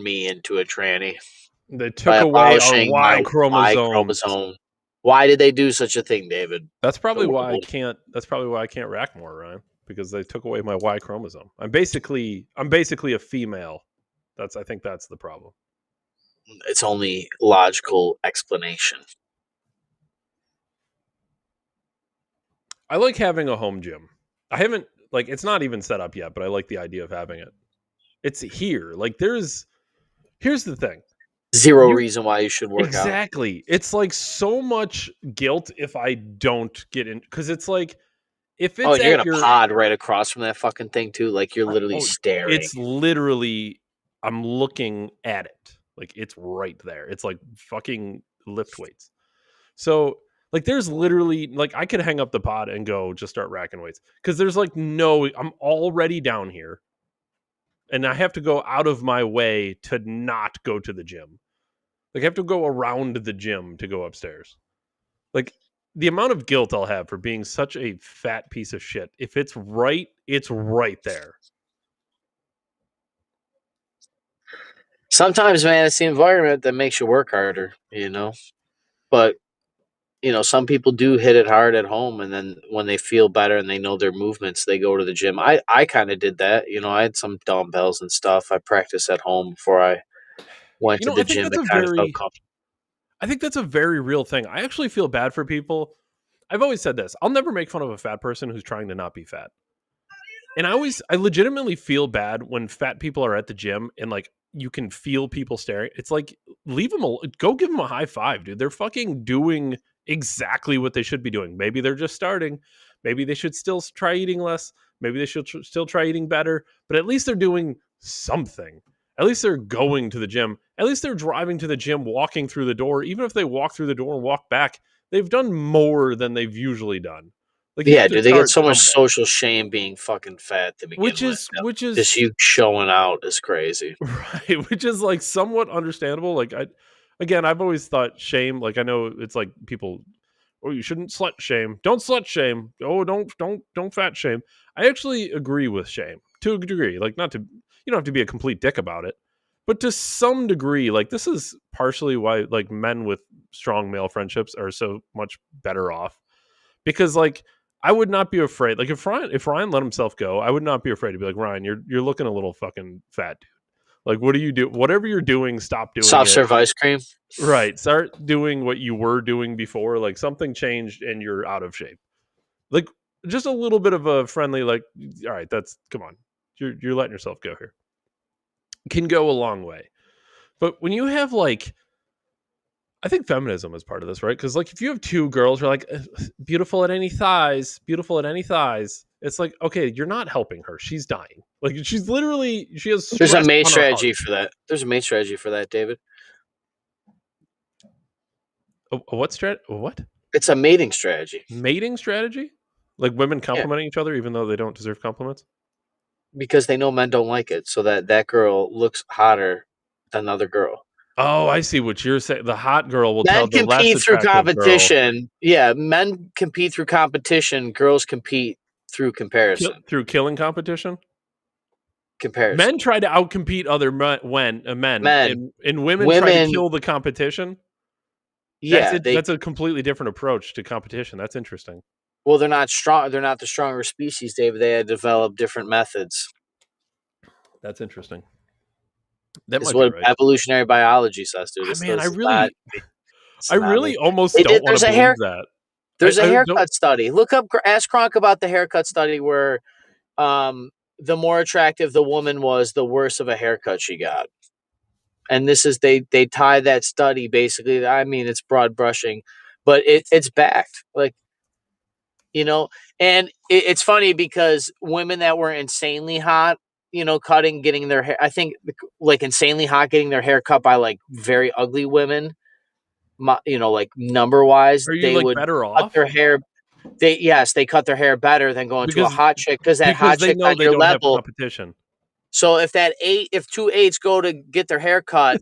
me into a tranny They by took away our abolishing Y my Y chromosome. chromosome. Why did they do such a thing, David? That's probably why I can't. That's probably why I can't rack more, Ryan. Because they took away my Y chromosome. I'm basically a female. I think that's the problem. It's only logical explanation. I like having a home gym. I haven't it's not even set up yet, but I like the idea of having it. It's here. Here's the thing. Zero reason why you should work out. Exactly. It's like so much guilt if I don't get in, because it's like if it's you're gonna pod right across from that fucking thing too. Like you're literally staring. It's literally I'm looking at it. Like it's right there. It's like fucking lift weights. So like there's literally like I could hang up the pod and go just start racking weights, because there's like I'm already down here and I have to go out of my way to not go to the gym. Like I have to go around the gym to go upstairs. Like the amount of guilt I'll have for being such a fat piece of shit. If it's right there. Sometimes, man, it's the environment that makes you work harder, But, some people do hit it hard at home, and then when they feel better and they know their movements, they go to the gym. I kind of did that. I had some dumbbells and stuff. I practiced at home before I went to the gym. I think that's a very real thing. I actually feel bad for people. I've always said this. I'll never make fun of a fat person who's trying to not be fat. And I legitimately feel bad when fat people are at the gym and like you can feel people staring. It's like, leave them go give them a high five, dude. They're fucking doing exactly what they should be doing. Maybe they're just starting. Maybe they should still try eating less. Maybe they should still try eating better. But at least they're doing something. At least they're going to the gym. At least they're driving to the gym, walking through the door. Even if they walk through the door and walk back, they've done more than they've usually done. Like, yeah, dude, they get so much social shame being fucking fat to begin with. Which is just you showing out is crazy, right? Which is like somewhat understandable. Like I've always thought shame. Like I know it's like people, you shouldn't slut shame. Don't slut shame. Oh, don't fat shame. I actually agree with shame to a degree. Like you don't have to be a complete dick about it, but to some degree, like this is partially why like men with strong male friendships are so much better off, because like. I would not be afraid. Like if Ryan let himself go, I would not be afraid to be like, Ryan, you're looking a little fucking fat, dude. Like, what do you do? Whatever you're doing, stop doing soft serve ice cream. Right. Start doing what you were doing before. Like something changed and you're out of shape. Like just a little bit of a friendly, like, all right, come on. You're letting yourself go here. Can go a long way. But when you have like, I think feminism is part of this, right? Because like if you have two girls who are like beautiful at any thighs, it's like, okay, you're not helping her. She's dying. Like she has. There's a main strategy for that. There's a main strategy for that, David. What strategy? What? It's a mating strategy. Mating strategy? Like women complimenting each other even though they don't deserve compliments? Because they know men don't like it, so that girl looks hotter than the other girl. Oh, I see what you're saying. The hot girl will tell the less compete through competition. Girl. Yeah, men compete through competition. Girls compete through comparison. Through killing competition? Comparison. Men try to outcompete other men. And women try to kill the competition? Yeah. That's a completely different approach to competition. That's interesting. Well, they're not strong. They're not the stronger species, David. They had developed different methods. That's interesting. That's what evolutionary biology says, dude. I really almost don't want to believe that. There's a haircut study. Ask Kronk about the haircut study where the more attractive the woman was, the worse of a haircut she got. And this is, they tie that study basically. I mean, it's broad brushing, but it's backed. Like, and it's funny because women that were insanely hot, getting their hair, I think like insanely hot, getting their hair cut by like very ugly women, like number wise, they would better off? Cut their hair. They cut their hair better than going to a hot chick because hot chick on your level. Competition. So if two 8s go to get their hair cut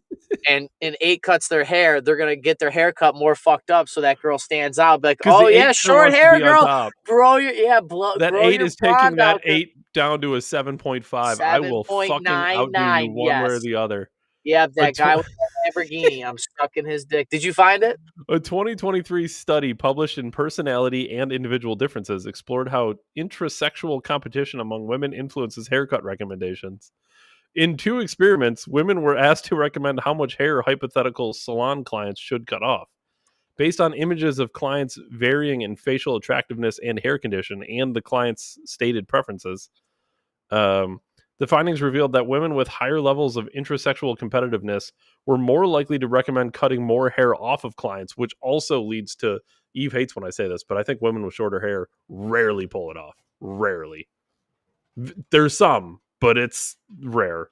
and an 8 cuts their hair, they're gonna get their hair cut more fucked up so that girl stands out. Like, oh yeah, short hair girl, bro. That 8 is taking that 8 down to a 7.5. I will fucking outdo you one way or the other. Yeah, A, that guy tw- with the Lamborghini. I'm sucking his dick. Did you find it? a 2023 study published in Personality and Individual Differences explored how intrasexual competition among women influences haircut recommendations. In 2 experiments, women were asked to recommend how much hair hypothetical salon clients should cut off. Based on images of clients varying in facial attractiveness and hair condition and the client's stated preferences, um, the findings revealed that women with higher levels of intrasexual competitiveness were more likely to recommend cutting more hair off of clients, which also leads to Eve hates when I say this, but I think women with shorter hair rarely pull it off. Rarely. There's some, but it's rare.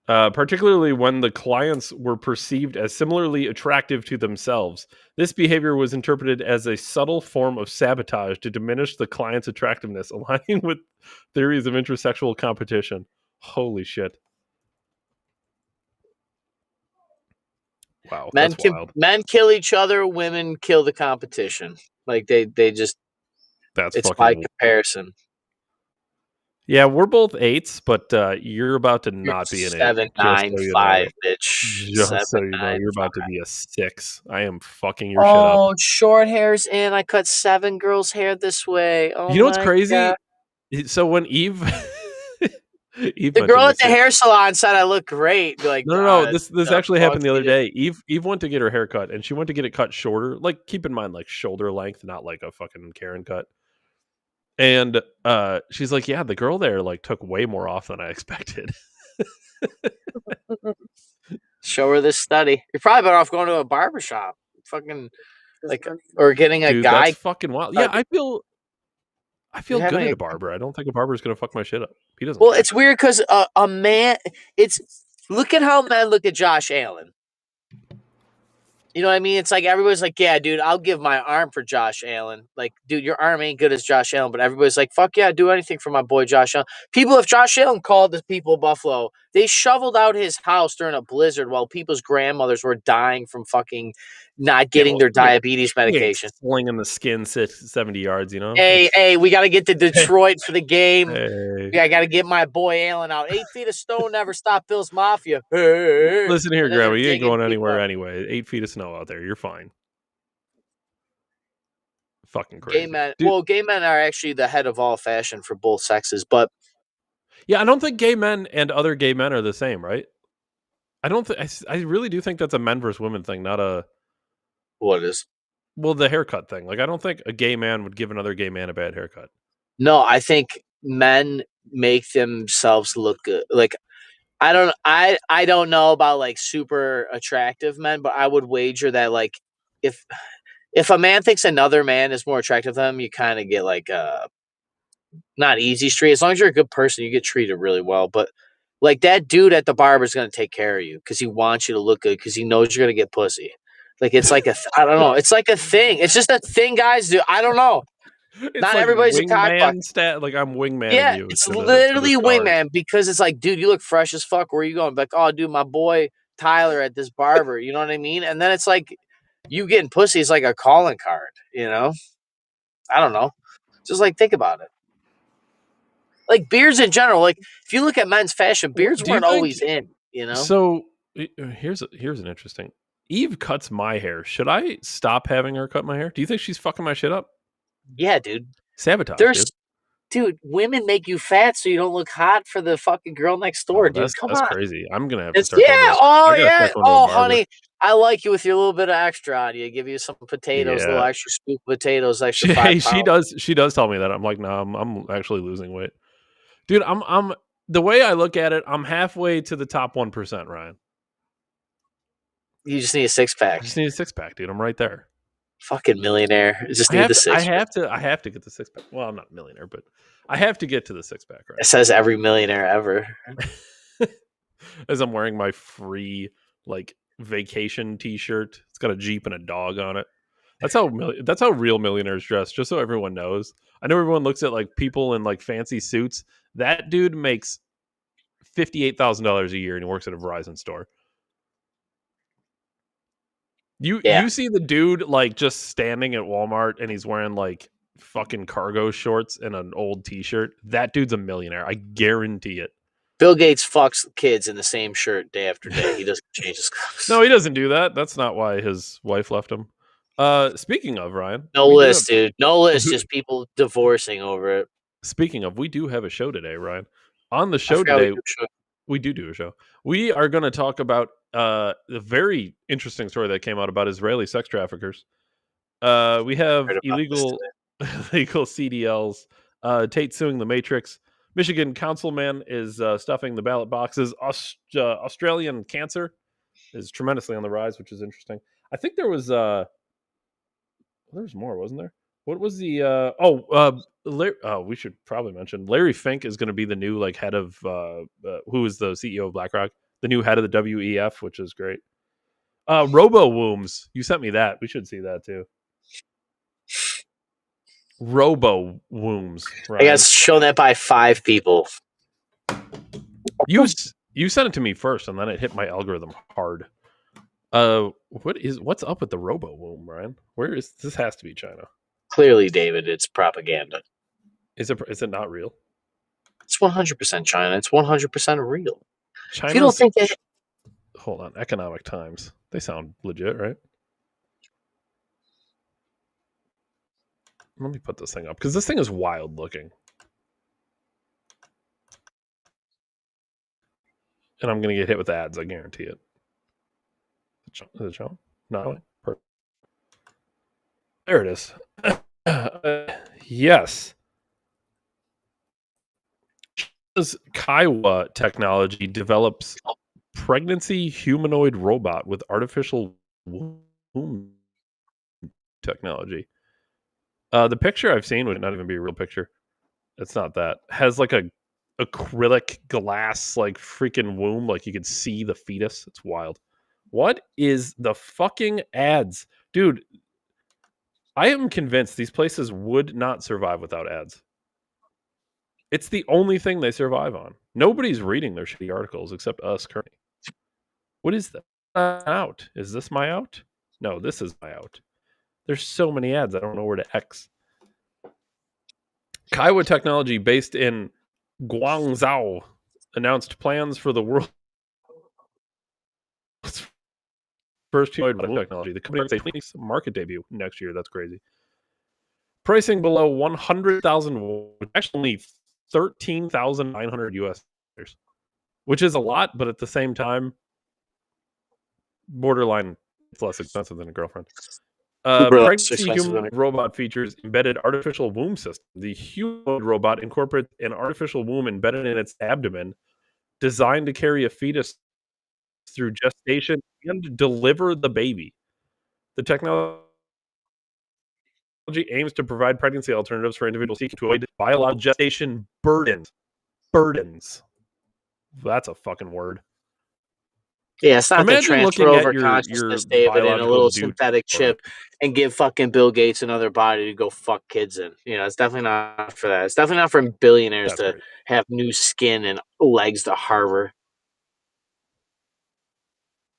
Particularly when the clients were perceived as similarly attractive to themselves. This behavior was interpreted as a subtle form of sabotage to diminish the client's attractiveness, aligning with theories of intersexual competition. Holy shit. Wow, that's wild. Men kill each other, women kill the competition. Like they just That's it's by fucking. comparison. Yeah, we're both eights, but you're about to You're not be an eight. seven Just nine so you five, know. bitch. Just so you know, 7'9". you're about to be a six. I am fucking your shit up. Oh, short hair's in. I cut 7 girls' hair this way. Oh You know what's my god. crazy? So when Eve Eve The girl mentioned at this the too. hair salon said I look great. Be like, No. This the actually fuck happened the you other did. day. Eve went to get her hair cut, and she went to get it cut shorter. Like, keep in mind, like shoulder length, not like a fucking Karen cut. And she's like, "Yeah, the girl there like took way more off than I expected." Show her this study. You're probably better off going to a barber shop. Fucking like or getting a Dude, that's guy fucking wild. Yeah, cut. I feel You're good having at a a barber. I don't think a barber's gonna fuck my shit up. He doesn't well, care. it's weird because a man. It's look at how men look at Josh Allen. You know what I mean? It's like everybody's like, yeah, dude, I'll give my arm for Josh Allen. Like, dude, your arm ain't good as Josh Allen, but everybody's like, fuck yeah, do anything for my boy Josh Allen. People, if Josh Allen called the people of Buffalo, they shoveled out his house during a blizzard while people's grandmothers were dying from fucking not Yeah, getting well, their diabetes he ain't medication. slinging the skin 70 yards. You know, Hey, it's hey, we got to get to hey, Detroit for the game. hey. Yeah, I got to get my boy Allen out. 8 feet of snow never stopped Bill's Mafia. And Listen here, then Grandma. they're You ain't digging going people anywhere up. anyway. 8 feet of snow out there. You're fine. Fucking Gay crazy, men, dude. well, gay men are actually the head of all fashion for both sexes, but Yeah, I don't think gay men and other gay men are the same, right? I don't think I really do think that's a men versus women thing, not a what is? well, the haircut thing. Like, I don't think a gay man would give another gay man a bad haircut. No, I think men make themselves look good. Like I don't know about like super attractive men, but I would wager that like if if a man thinks another man is more attractive than him, you kind of get like not easy street. As long as you're a good person, you get treated really well. But like that dude at the barber is gonna take care of you because he wants you to look good because he knows you're gonna get pussy. Like it's like I don't know. It's like a thing. It's just a thing guys do. I don't know. It's Not like everybody's a cockblock. wingman stat. Like, I'm wingmanning Yeah, you it's to the literally stars. wingman because it's like, dude, you look fresh as fuck. Where are you going? Like, oh, dude, my boy Tyler at this barber. You know what I mean? And then it's like you getting pussy is like a calling card. You know? I don't know. Just like think about it. Like beards in general. Like if you look at men's fashion, beards Do you weren't think always in. You know? so? Here's an interesting. Eve cuts my hair. Should I stop having her cut my hair? Do you think she's fucking my shit up? Yeah, dude. Sabotage, There's dude. dude. Women make you fat so you don't look hot for the fucking girl next door, Oh, dude. Come that's on. crazy. I'm gonna have to It's start going to. yeah. Oh I gotta yeah. start going to a Oh barber. honey, I like you with your little bit of extra on you. Give you some potatoes, a little Yeah, extra scoop of potatoes, extra she five hey, pounds. she does tell me that. I'm like, no, I'm actually losing weight, dude. I'm the way I look at it. I'm halfway to the top 1%, Ryan. You just need a six pack. I just need a six pack, dude. I'm right there. Fucking millionaire. You just need the six pack. I have to get the six pack. Well, I'm not a millionaire, but I have to get to the six pack, It says every millionaire ever. right? As I'm wearing my free like vacation T-shirt. It's got a Jeep and a dog on it. That's how real millionaires dress. Just so everyone knows. I know everyone looks at like people in like fancy suits. That dude makes $58,000 a year and he works at a Verizon store. Yeah. You see the dude like just standing at Walmart and he's wearing like fucking cargo shorts and an old T-shirt. That dude's a millionaire. I guarantee it. Bill Gates fucks kids in the same shirt day after day. He doesn't change his clothes. No, he doesn't do that. That's not why his wife left him. Speaking of Ryan, No we do have. list, dude. No list. Just people divorcing over it. Speaking of, we do have a show today, Ryan. On the I show forgot we today, do show. we do a show. We are going to talk about the very interesting story that came out about Israeli sex traffickers. We have Heard about this illegal today. illegal CDLs. Tate suing the Matrix. Michigan councilman is stuffing the ballot boxes. Australian cancer is tremendously on the rise, which is interesting. I think there was more, wasn't there? What was the we should probably mention Larry Fink is going to be the new head of who is the CEO of BlackRock, the new head of the WEF, which is great. Robo wombs, you sent me that. We should see that too. Robo wombs. I got shown that by 5 people. You sent it to me first, and then it hit my algorithm hard. What's up with the Robo womb, Ryan? Where is this? Has to be China. Clearly, David, it's propaganda. Is it not real? It's 100% China. It's 100% real. China. If you don't think that, hold on. Economic Times. They sound legit, right? Let me put this thing up because this thing is wild looking. And I'm going to get hit with ads. I guarantee it. Is it shown? No. There it is. Yes. Kaiwa technology develops pregnancy humanoid robot with artificial womb technology. The picture I've seen would not even be a real picture. It's not that. Has like a acrylic glass freaking womb, you could see the fetus. It's wild. What is the fucking ads? Dude, I am convinced these places would not survive without ads. It's the only thing they survive on. Nobody's reading their shitty articles except us currently. What is that? Out. Is this my out? No, this is my out. There's so many ads. I don't know where to X. Kaiwa Technology, based in Guangzhou, announced plans for the world's first humanoid technology. The company makes a market debut next year. That's crazy. Pricing below 100,000, actually $13,900 US, which is a lot, but at the same time, borderline, it's less expensive than a girlfriend. Pregnancy humanoid robot features embedded artificial womb system. The humanoid robot incorporates an artificial womb embedded in its abdomen, designed to carry a fetus through gestation and deliver the baby. The technology aims to provide pregnancy alternatives for individuals seeking to avoid biological gestation burdens. Burdens. That's a fucking word. Yeah, it's not Imagine to transfer over consciousness, David, in a little synthetic chip and give fucking Bill Gates another body to go fuck kids in. It's definitely not for that. It's definitely not for billionaires to have new skin and legs to harbor.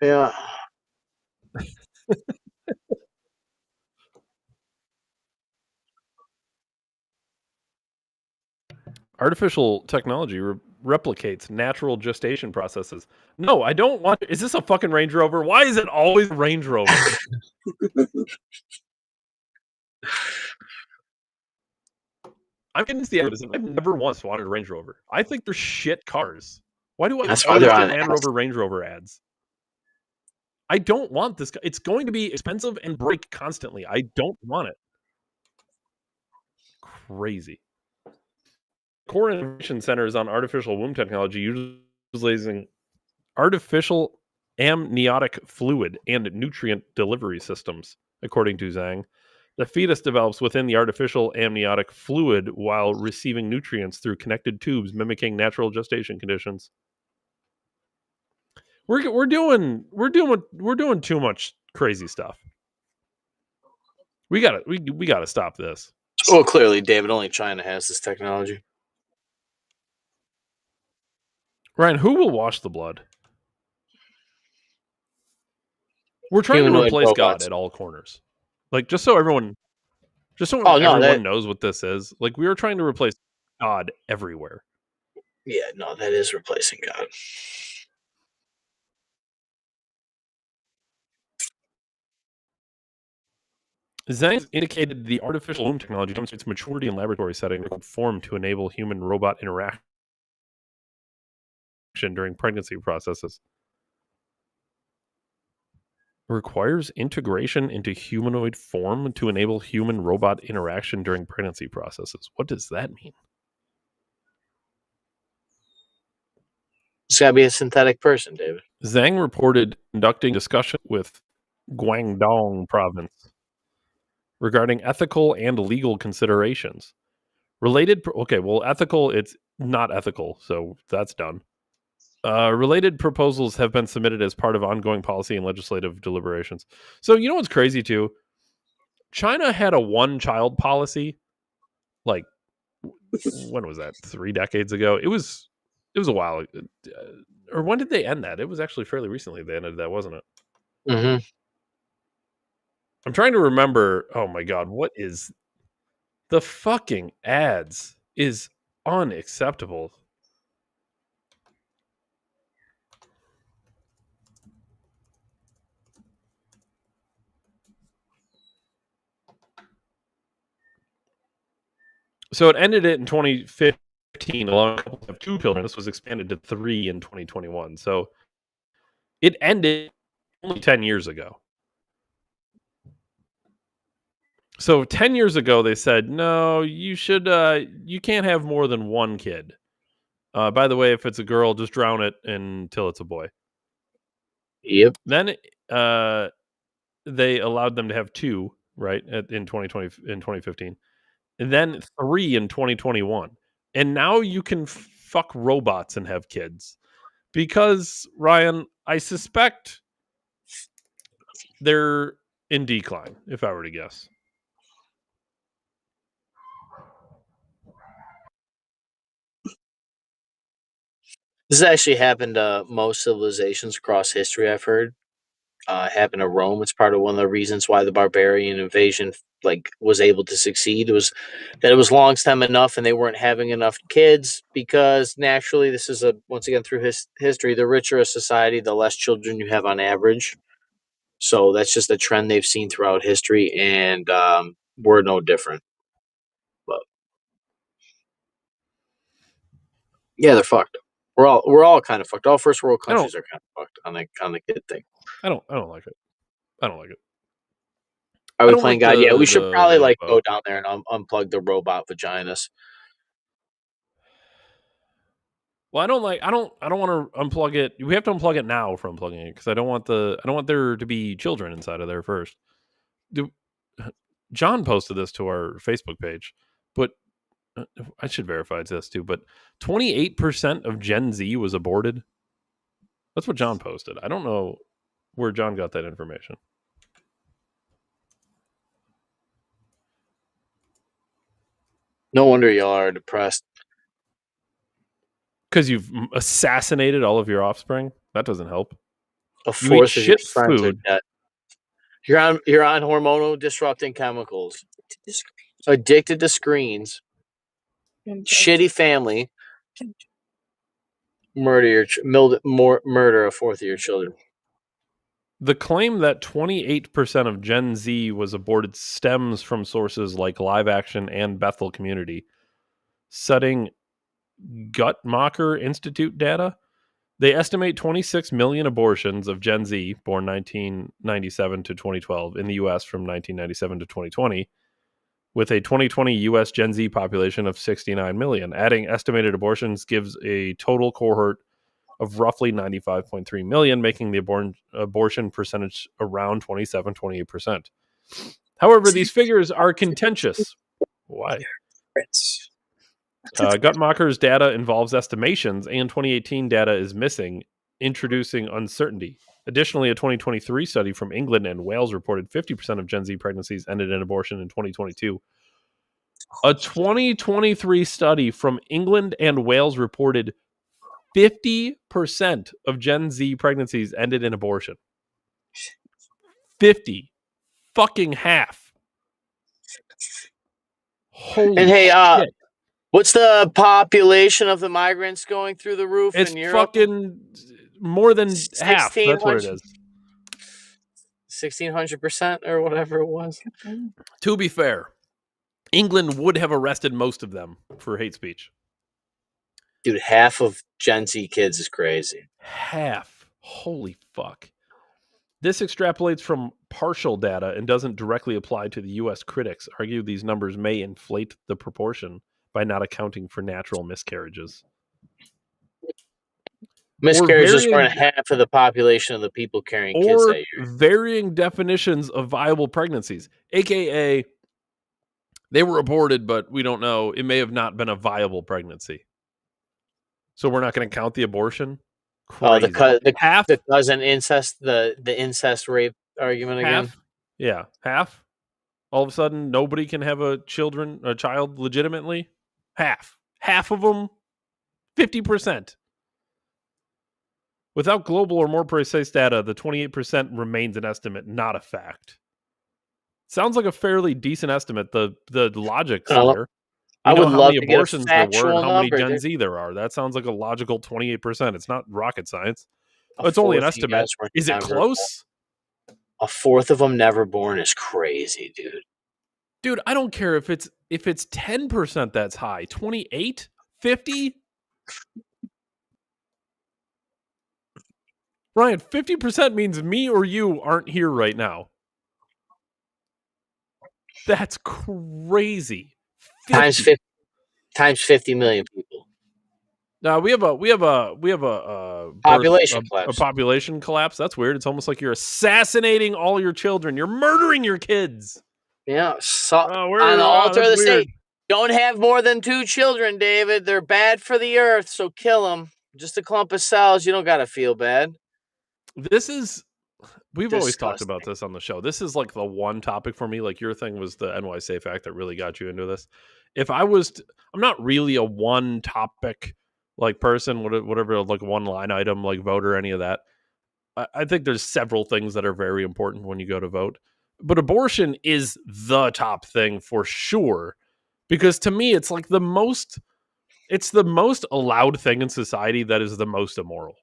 Yeah. Artificial technology replicates natural gestation processes. No, I don't want. Is this a fucking Range Rover? Why is it always a Range Rover? I'm convinced the evidence. I've never once wanted a Range Rover. I think they're shit cars. Why do I always get Land Rover, Range Rover ads? I don't want this. It's going to be expensive and break constantly. I don't want it. Crazy. Core Innovation Centers on artificial womb technology utilizing artificial amniotic fluid and nutrient delivery systems, according to Zhang. The fetus develops within the artificial amniotic fluid while receiving nutrients through connected tubes, mimicking natural gestation conditions. We're doing too much crazy stuff. We gotta stop this. Well, clearly, David, only China has this technology. Ryan, who will wash the blood? We're trying to replace God at all corners. Just so everyone knows what this is. We are trying to replace God everywhere. Yeah, no, that is replacing God. Zhang indicated the artificial womb technology demonstrates maturity in laboratory setting form to enable human-robot interaction during pregnancy processes. Requires integration into humanoid form to enable human-robot interaction during pregnancy processes. What does that mean? It's got to be a synthetic person, David. Zhang reported conducting discussion with Guangdong province regarding ethical and legal considerations. Ethical, it's not ethical, so that's done. Related proposals have been submitted as part of ongoing policy and legislative deliberations. So, you know what's crazy too? China had a one-child policy, like, when was that? 3 decades ago? It was a while, or when did they end that? It was actually fairly recently they ended that, wasn't it? Hmm. I'm trying to remember. Oh my god, what is the fucking ads is unacceptable. So it ended it in 2015, allowing couples to have 2 children. This was expanded to 3 in 2021. So it ended only 10 years ago. So 10 years ago, they said, no, you can't have more than 1 kid. By the way, if it's a girl, just drown it until it's a boy. Yep. Then they allowed them to have 2, right, in 2015. And then 3 in 2021. And now you can fuck robots and have kids. Because, Ryan, I suspect they're in decline, if I were to guess. This has actually happened to most civilizations across history, I've heard. Happened to Rome. It's part of one of the reasons why the barbarian invasion was able to succeed. It was that it was long stem enough and they weren't having enough kids because naturally this is a once again through history, the richer a society, the less children you have on average. So that's just a trend they've seen throughout history, and we're no different. But yeah, they're fucked. We're all kind of fucked. All first world I don't countries are kind of fucked on the kid thing. I don't like it. I don't like it. Are I we don't playing like God? Yeah, we should probably the go down there and unplug the robot vaginas. well, I don't want to unplug it. We have to unplug it now for unplugging it because I don't want there to be children inside of there first. Do, John posted this to our Facebook page, but I should verify this too. But 28% of Gen Z was aborted. That's what John posted. I don't know where John got that information. No wonder y'all are depressed. Because you've assassinated all of your offspring. That doesn't help. A You eat fourth of your shit sons are food. dead. You're on hormonal disrupting chemicals. Addicted to screens. Shitty family. Murder a fourth of your children. The claim that 28% of Gen Z was aborted stems from sources like Live Action and Bethel Community, citing Guttmacher Institute data. They estimate 26 million abortions of Gen Z born 1997 to 2012 in the US from 1997 to 2020, with a 2020 US Gen Z population of 69 million. Adding estimated abortions gives a total cohort of roughly 95.3 million, making the abortion percentage around 27-28%. However, these figures are contentious. Why? Guttmacher's data involves estimations, and 2018 data is missing, introducing uncertainty. Additionally, a 2023 study from England and Wales reported 50% of Gen Z pregnancies ended in abortion in 2022. A 2023 study from England and Wales reported 50% of Gen Z pregnancies ended in abortion. 50. Fucking half. And Holy hey, shit. What's the population of the migrants going through the roof It's in Europe? fucking more than half. That's what it 1600, is. 1600% or whatever it was. To be fair, England would have arrested most of them for hate speech. Dude, half of Gen Z kids is crazy. Half. Holy fuck. This extrapolates from partial data and doesn't directly apply to the US. Critics argue these numbers may inflate the proportion by not accounting for natural miscarriages. Or Miscarriages were in varying half of the population of the people carrying kids that or year. varying definitions of viable pregnancies, aka they were aborted, but we don't know. It may have not been a viable pregnancy. So we're not going to count the abortion? Oh, Crazy. Half? the cousin incest, the incest rape argument again. Half? Yeah, half? All of a sudden, nobody can have a child legitimately? Half. Half of them? 50%. Without global or more precise data, the 28% remains an estimate, not a fact. Sounds like a fairly decent estimate. The logic's there. I We know would how love many to get a abortions there were and factual how many number, Gen dude. Z there are. That sounds like a logical 28%. It's not rocket science. A It's only an fourth of you estimate. guys were Is it never born. close? A fourth of them never born is crazy, dude. Dude, I don't care if it's 10% that's high. 28? 50? Ryan, 50% means me or you aren't here right now. That's crazy. 50. Times 50 million people. Now we have a Population collapse. population collapse. That's weird. It's almost like you're assassinating all your children. You're murdering your kids. Yeah, so on the Wow, altar of that's the weird. state, don't have more than 2 children, David. They're bad for the earth, so kill them. Just a clump of cells. You don't got to feel bad. We've always talked about Disgusting. this on the show. This is like the one topic for me. Like your thing was the NY Safe Act that really got you into this. If I was, I'm not really a one topic like person, whatever, like one line item, like vote or any of that. I think there's several things that are very important when you go to vote, but abortion is the top thing for sure. Because to me, it's like it's the most allowed thing in society that is the most immoral.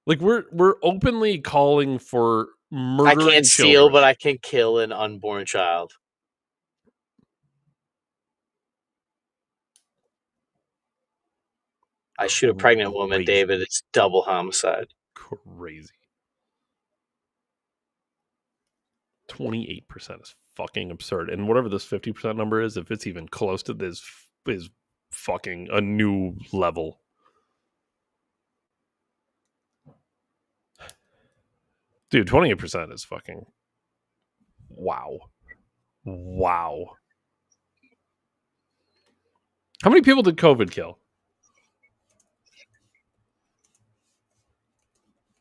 Like we're openly calling for I can't murdering steal, children. but I can kill an unborn child. I shoot a pregnant woman, Crazy. David. It's double homicide. Crazy. 28% is fucking absurd. And whatever this 50% number is, if it's even close to this, is fucking a new level. Dude, 28% is fucking wow. Wow. How many people did COVID kill?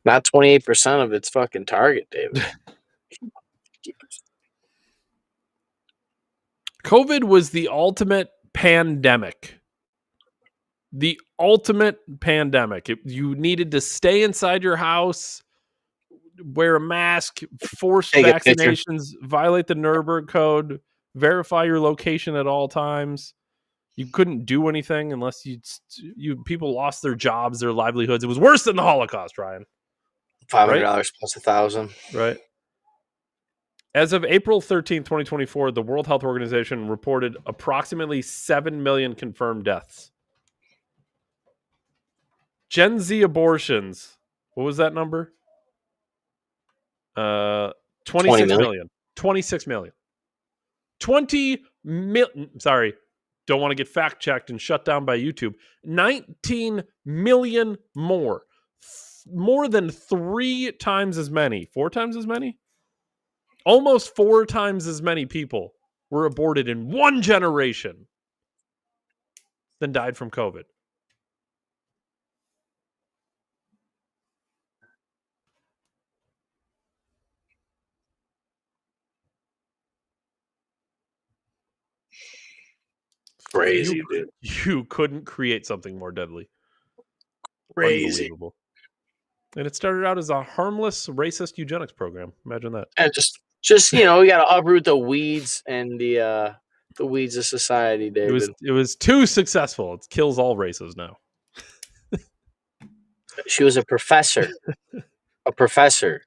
Not 28% of its fucking target, David. COVID was the ultimate pandemic. The ultimate pandemic. You needed to stay inside your house, wear a mask, force Take a picture. vaccinations, violate the Nuremberg Code, verify your location at all times. You couldn't do anything unless people lost their jobs, their livelihoods. It was worse than the Holocaust, Ryan. Right? $500 plus 1,000. Right. As of April 13th, 2024, the World Health Organization reported approximately 7 million confirmed deaths. Gen Z abortions. What was that number? 26 million. 26 million. 20 million. Sorry. Don't want to get fact checked and shut down by YouTube. 19 million more. More than 3 times as many. 4 times as many? Almost 4 times as many people were aborted in one generation than died from COVID. Crazy, dude. You couldn't create something more deadly. Crazy. Unbelievable. And it started out as a harmless racist eugenics program. Imagine that. And just we got to uproot the weeds and the The weeds of society, David. It was too successful. It kills all races now. She was a professor. A professor.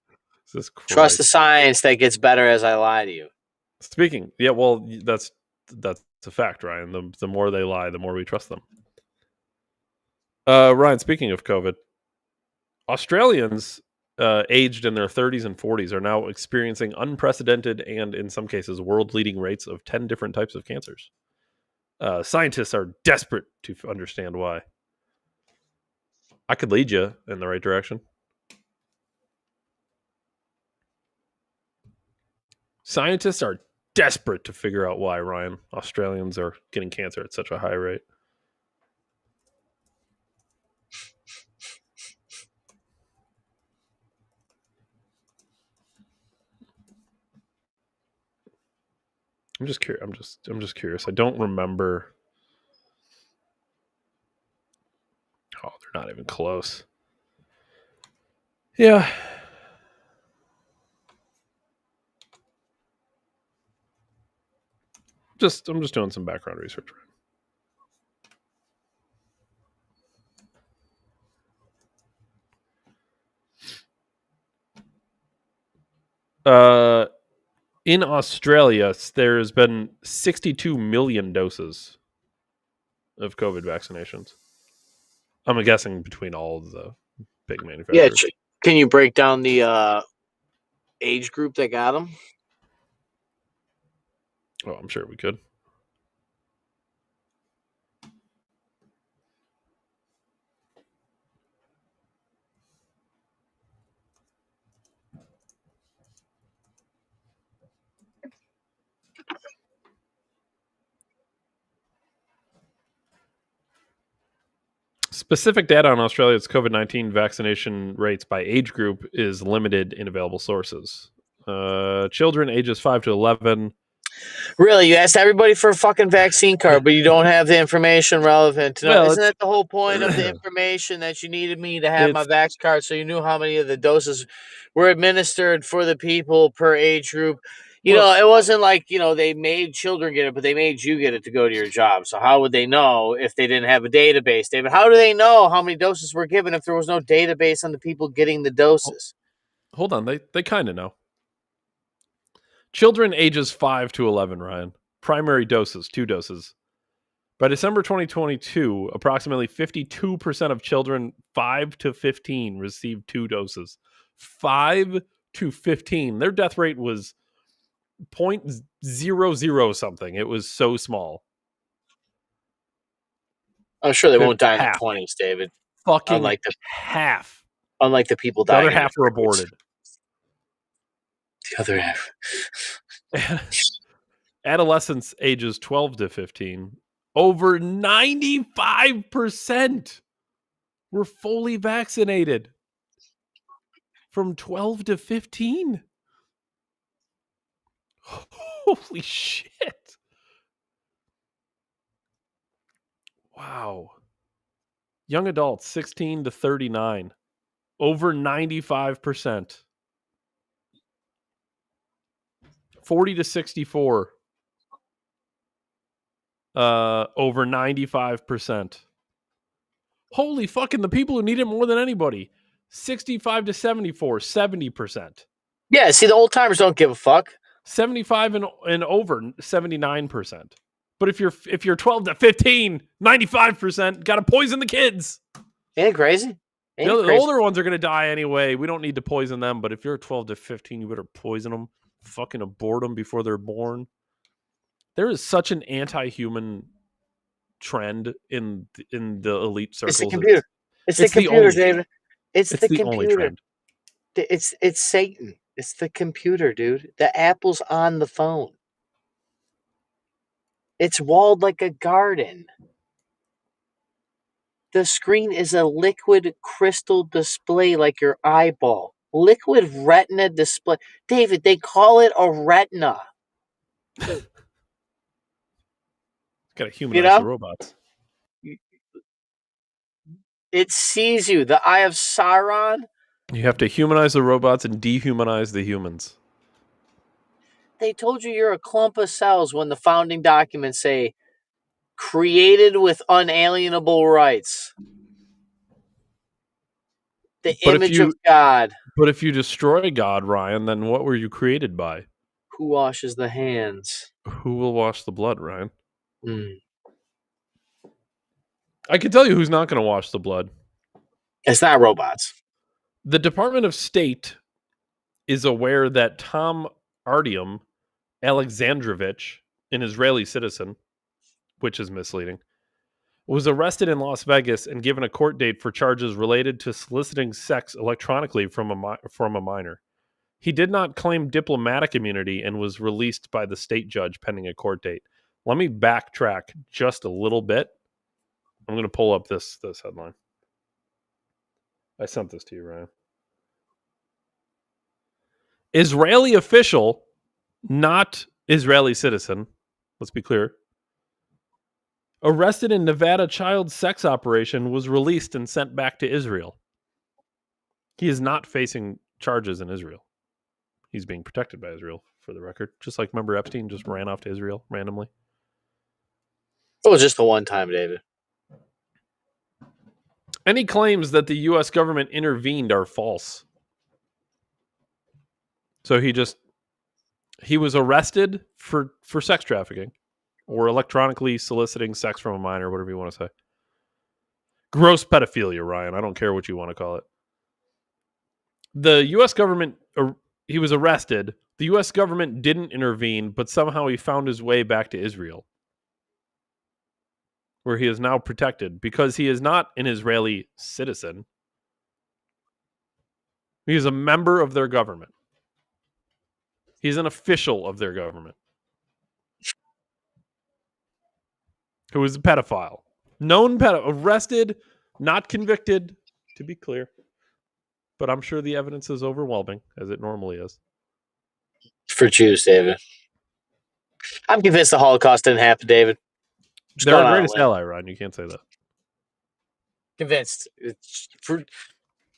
Jesus Trust the Christ. science that gets better as I lie to you. Speaking, yeah, well, that's a fact, Ryan. The more they lie, the more we trust them. Ryan, speaking of COVID, Australians aged in their 30s and 40s are now experiencing unprecedented and, in some cases, world-leading rates of 10 different types of cancers. Scientists are desperate to understand why. I could lead you in the right direction. Scientists are desperate to figure out why, Ryan, Australians are getting cancer at such a high rate. I'm just curious. I'm just curious. I don't remember. Oh, they're not even close. Yeah. I'm just doing some background research. In Australia, there's been 62 million doses of COVID vaccinations. I'm guessing between all of the big Yeah, manufacturers. can you break down the age group that got them? Oh, I'm sure we could. Specific data on Australia's COVID-19 vaccination rates by age group is limited in available sources. Children ages 5 to 11. Really, you asked everybody for a fucking vaccine card, but you don't have the information relevant to know. Well, Isn't that the whole point of the information that you needed me to have my it's vax card so you knew how many of the doses were administered for the people per age group? well, It wasn't like, they made children get it, but they made you get it to go to your job. So how would they know if they didn't have a database, David? How do they know how many doses were given if there was no database on the people getting the doses? hold on. They kind of know. Children ages 5 to 11, Ryan. Primary doses, 2 doses. By December 2022, approximately 52% of children 5 to 15 received 2 doses. 5 to 15. Their death rate was 0.00 something. It was so small. I'm sure they won't die in the Half. 20s, David. Fucking Unlike the half. unlike the people The other dying in the half were 30s. aborted. The other half. Adolescents ages 12 to 15, over 95% were fully vaccinated from 12 to 15. Holy shit. Wow. Young adults 16 to 39, over 95%. 40 to 64, over 95%. Holy fucking, the people who need it more than anybody. 65 to 74, 70%. Yeah, see, the old timers don't give a fuck. 75 and over, 79%. But if you're 12 to 15, 95%, got to poison the kids. Ain't it crazy? The older ones are going to die anyway. We don't need to poison them. But if you're 12 to 15, you better poison them. Fucking abort them before they're born. There is such an anti-human trend in the elite circles. It's the computer. It's the computer, David. It's the only computer. trend. It's Satan. It's the computer, dude. The apple's on the phone. It's walled like a garden. The screen is a liquid crystal display like your eyeball. Liquid retina display. David, they call it a retina. Got to humanize the robots. It sees you. The eye of Sauron. You have to humanize the robots and dehumanize the humans. They told you you're a clump of cells when the founding documents say created with unalienable rights. The But if image of you God. but if you destroy God, Ryan, then what were you created by? Who washes the hands? Who will wash the blood, Ryan? Mm. I can tell you who's not going to wash the blood. It's not robots. The Department of State is aware that Tom Artyom Alexandrovich, an Israeli citizen, which is misleading, was arrested in Las Vegas and given a court date for charges related to soliciting sex electronically from a minor. He did not claim diplomatic immunity and was released by the state judge pending a court date. Let me backtrack just a little bit. I'm going to pull up this headline. I sent this to you, Ryan. Israeli official, not Israeli citizen, let's be clear, arrested in Nevada child sex operation, was released and sent back to Israel. He is not facing charges in Israel. He's being protected by Israel, for the record. Just like, remember, Epstein just ran off to Israel randomly? It was just the one time, David. Any claims that the U.S. government intervened are false. So he was arrested for sex trafficking or electronically soliciting sex from a minor, whatever you want to say. Gross pedophilia, Ryan. I don't care what you want to call it. The U.S. government, he was arrested. The U.S. government didn't intervene, but somehow he found his way back to Israel, where he is now protected because he is not an Israeli citizen. He is a member of their government. He's an official of their government who is a pedophile. Known pedophile. Arrested, not convicted, to be clear. But I'm sure the evidence is overwhelming, as it normally is. For Jews, David. I'm convinced the Holocaust didn't happen, David. Just They're going our on a greatest limb. ally, Ryan. You can't say that. Convinced.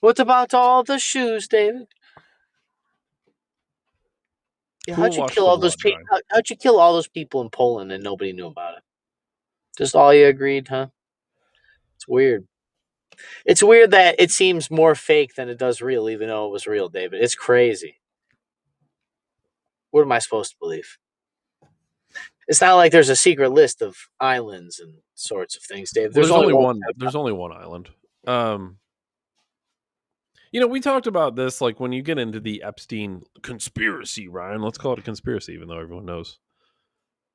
What about all the shoes, David? Yeah, Who will how'd you wash kill the all those blood, people? Ryan? How'd you kill all those people in Poland and nobody knew about it? Just all you agreed, huh? It's weird. It's weird that it seems more fake than it does real, even though it was real, David. It's crazy. What am I supposed to believe? It's not like there's a secret list of islands and sorts of things, Dave. Well, There's only one. there's only one island. We talked about this, like, when you get into the Epstein conspiracy, Ryan. Let's call it a conspiracy, even though everyone knows.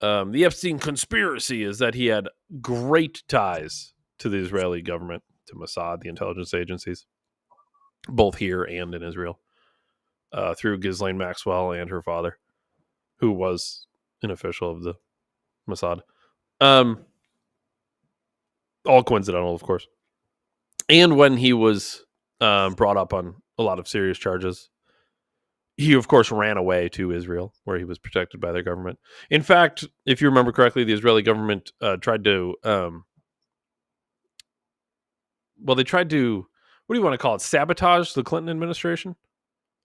The Epstein conspiracy is that he had great ties to the Israeli government, to Mossad, the intelligence agencies, both here and in Israel, through Ghislaine Maxwell and her father, who was an official of the Mossad. All coincidental, of course. And when he was brought up on a lot of serious charges, he, of course, ran away to Israel, where he was protected by their government. In fact, if you remember correctly, the Israeli government tried to, what do you want to call it, sabotage the Clinton administration?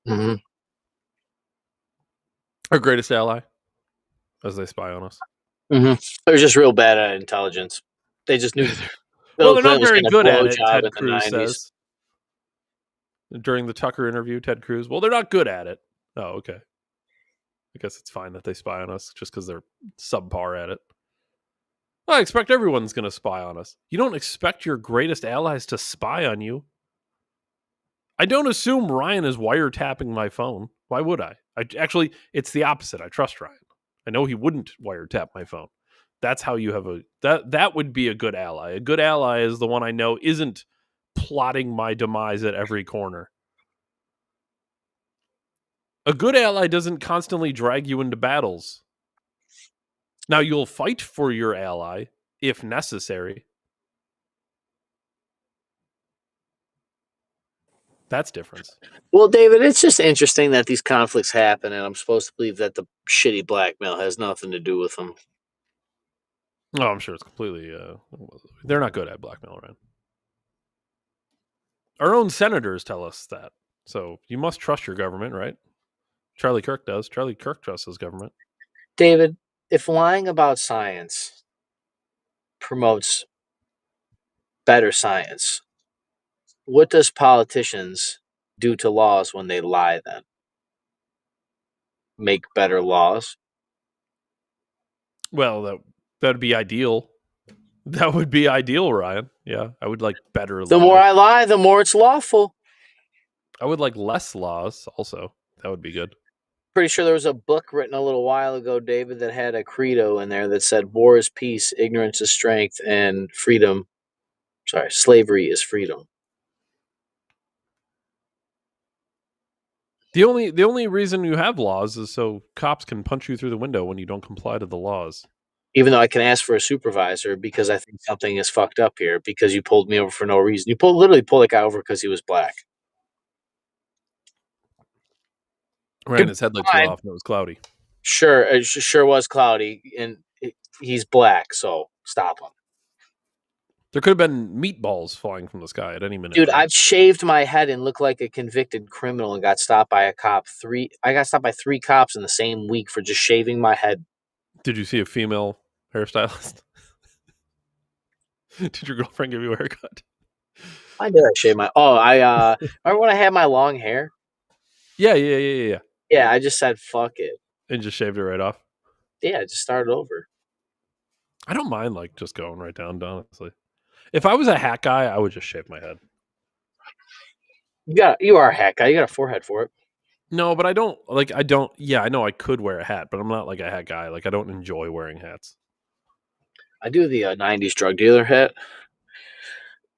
Mm-hmm. Our greatest ally, as they spy on us. Mm-hmm. They're just real bad at intelligence. They just knew Well, Bill they're not Clinton was very getting a good at it, blowjob Ted in the Cruz 90s. says. During the Tucker interview, Ted Cruz, well, they're not good at it. Oh, okay. I guess it's fine that they spy on us just because they're subpar at it. Well, I expect everyone's going to spy on us. You don't expect your greatest allies to spy on you. I don't assume Ryan is wiretapping my phone. Why would I? Actually, it's the opposite. I trust Ryan. I know he wouldn't wiretap my phone. That's how you have that would be a good ally. A good ally is the one I know isn't plotting my demise at every corner. A good ally doesn't constantly drag you into battles. Now, you'll fight for your ally if necessary. That's difference. Well, David, it's just interesting that these conflicts happen, and I'm supposed to believe that the shitty blackmail has nothing to do with them. Oh, I'm sure it's completely... they're not good at blackmail, Ryan. Our own senators tell us that. So you must trust your government, right? Charlie Kirk does. Charlie Kirk trusts his government. David, if lying about science promotes better science, what does politicians do to laws when they lie then? Make better laws? Well, that'd be ideal. That would be ideal, Ryan. Yeah, I would like better The more laws. I lie, the more it's lawful. I would like less laws also. That would be good. Pretty sure there was a book written a little while ago, David, that had a credo in there that said war is peace, ignorance is strength, and slavery is freedom. The only reason you have laws is so cops can punch you through the window when you don't comply to the laws. Even though I can ask for a supervisor because I think something is fucked up here because you pulled me over for no reason. You literally pulled that guy over because he was black. Ryan, Good his headlights were fine. off and it was cloudy. Sure, it sure was cloudy, and he's black, so stop him. There could have been meatballs flying from the sky at any minute. Dude, Ryan. I've shaved my head and looked like a convicted criminal and got stopped by a cop. I got stopped by 3 cops in the same week for just shaving my head. Did you see a female hairstylist? Did your girlfriend give you a haircut? Why did I shave my? Oh, I remember when I had my long hair. Yeah. Yeah, I just said fuck it. And just shaved it right off. Yeah, I just started over. I don't mind like just going right down, honestly. If I was a hat guy, I would just shave my head. You are a hat guy. You got a forehead for it. No, but I don't like. I don't. Yeah, I know I could wear a hat, but I'm not like a hat guy. Like I don't enjoy wearing hats. I do the '90s drug dealer hat.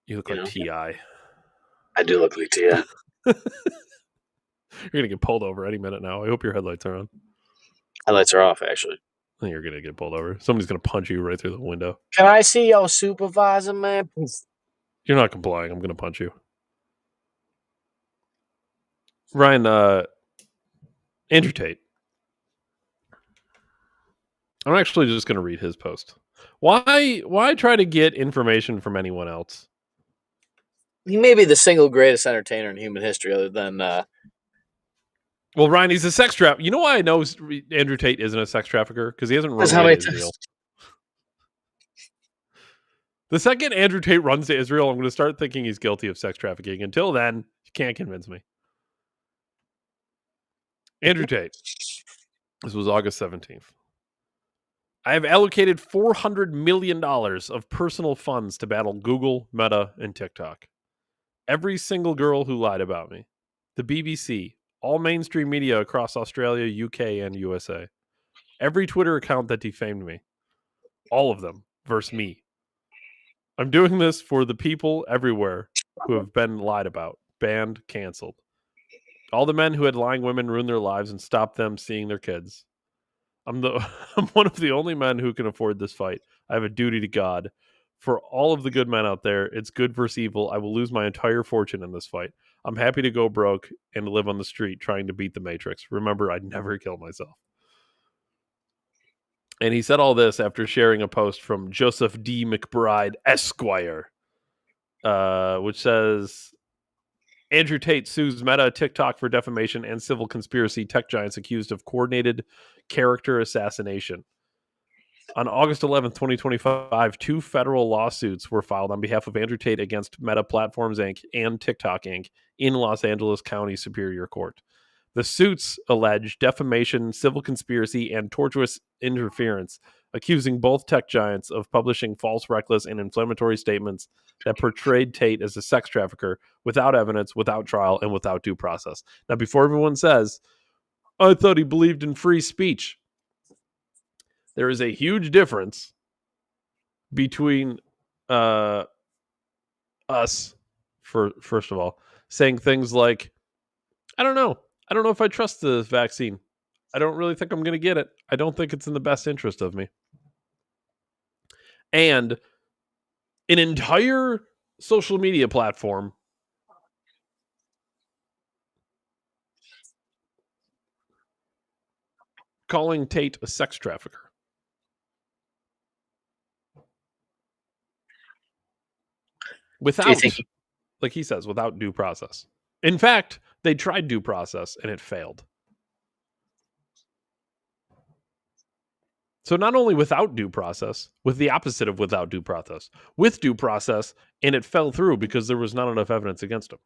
You look You like know, Ti. You're I do look like Tia. gonna get pulled over any minute now. I hope your headlights are on. Headlights are off, actually. I think you're gonna get pulled over. Somebody's gonna punch you right through the window. Can I see your supervisor, man? You're not complying. I'm gonna punch you. Ryan, Andrew Tate. I'm actually just gonna read his post. Why try to get information from anyone else? He may be the single greatest entertainer in human history, other than Well, Ryan, he's a sex trafficker. You know why I know Andrew Tate isn't a sex trafficker? Because he hasn't run how away many to times. Israel. The second Andrew Tate runs to Israel, I'm going to start thinking he's guilty of sex trafficking. Until then, you can't convince me. Andrew Tate. This was August 17th. I have allocated $400 million of personal funds to battle Google, Meta, and TikTok. Every single girl who lied about me. The BBC. All mainstream media across Australia, UK, and USA. Every Twitter account that defamed me. All of them versus me. I'm doing this for the people everywhere who have been lied about, banned, canceled. All the men who had lying women ruin their lives and stop them seeing their kids. I'm one of the only men who can afford this fight. I have a duty to God. For all of the good men out there, it's good versus evil. I will lose my entire fortune in this fight. I'm happy to go broke and live on the street trying to beat the Matrix. Remember, I'd never kill myself. And he said all this after sharing a post from Joseph D. McBride, Esquire, which says Andrew Tate sues Meta, TikTok for defamation and civil conspiracy. Tech giants accused of coordinated character assassination. On August 11th, 2025, 2 federal lawsuits were filed on behalf of Andrew Tate against Meta Platforms Inc. and TikTok Inc. in Los Angeles County Superior Court. The suits allege defamation, civil conspiracy, and tortuous interference, accusing both tech giants of publishing false, reckless, and inflammatory statements that portrayed Tate as a sex trafficker without evidence, without trial, and without due process. Now, before everyone says, I thought he believed in free speech, there is a huge difference between us, first of all, saying things like, I don't know if I trust the vaccine. I don't really think I'm going to get it. I don't think it's in the best interest of me. And an entire social media platform calling Tate a sex trafficker. Without, like he says, without due process. In fact, they tried due process and it failed. So not only without due process, with the opposite of without due process, with due process, and it fell through because there was not enough evidence against him.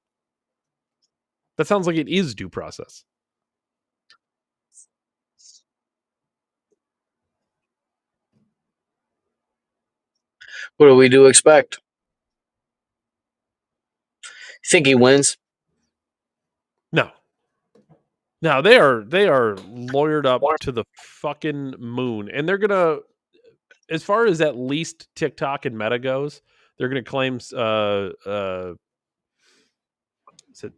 That sounds like it is due process. What do we do expect? Think he wins? No. Now they are lawyered up to the fucking moon, and they're gonna, as far as at least TikTok and Meta goes, they're gonna claim is it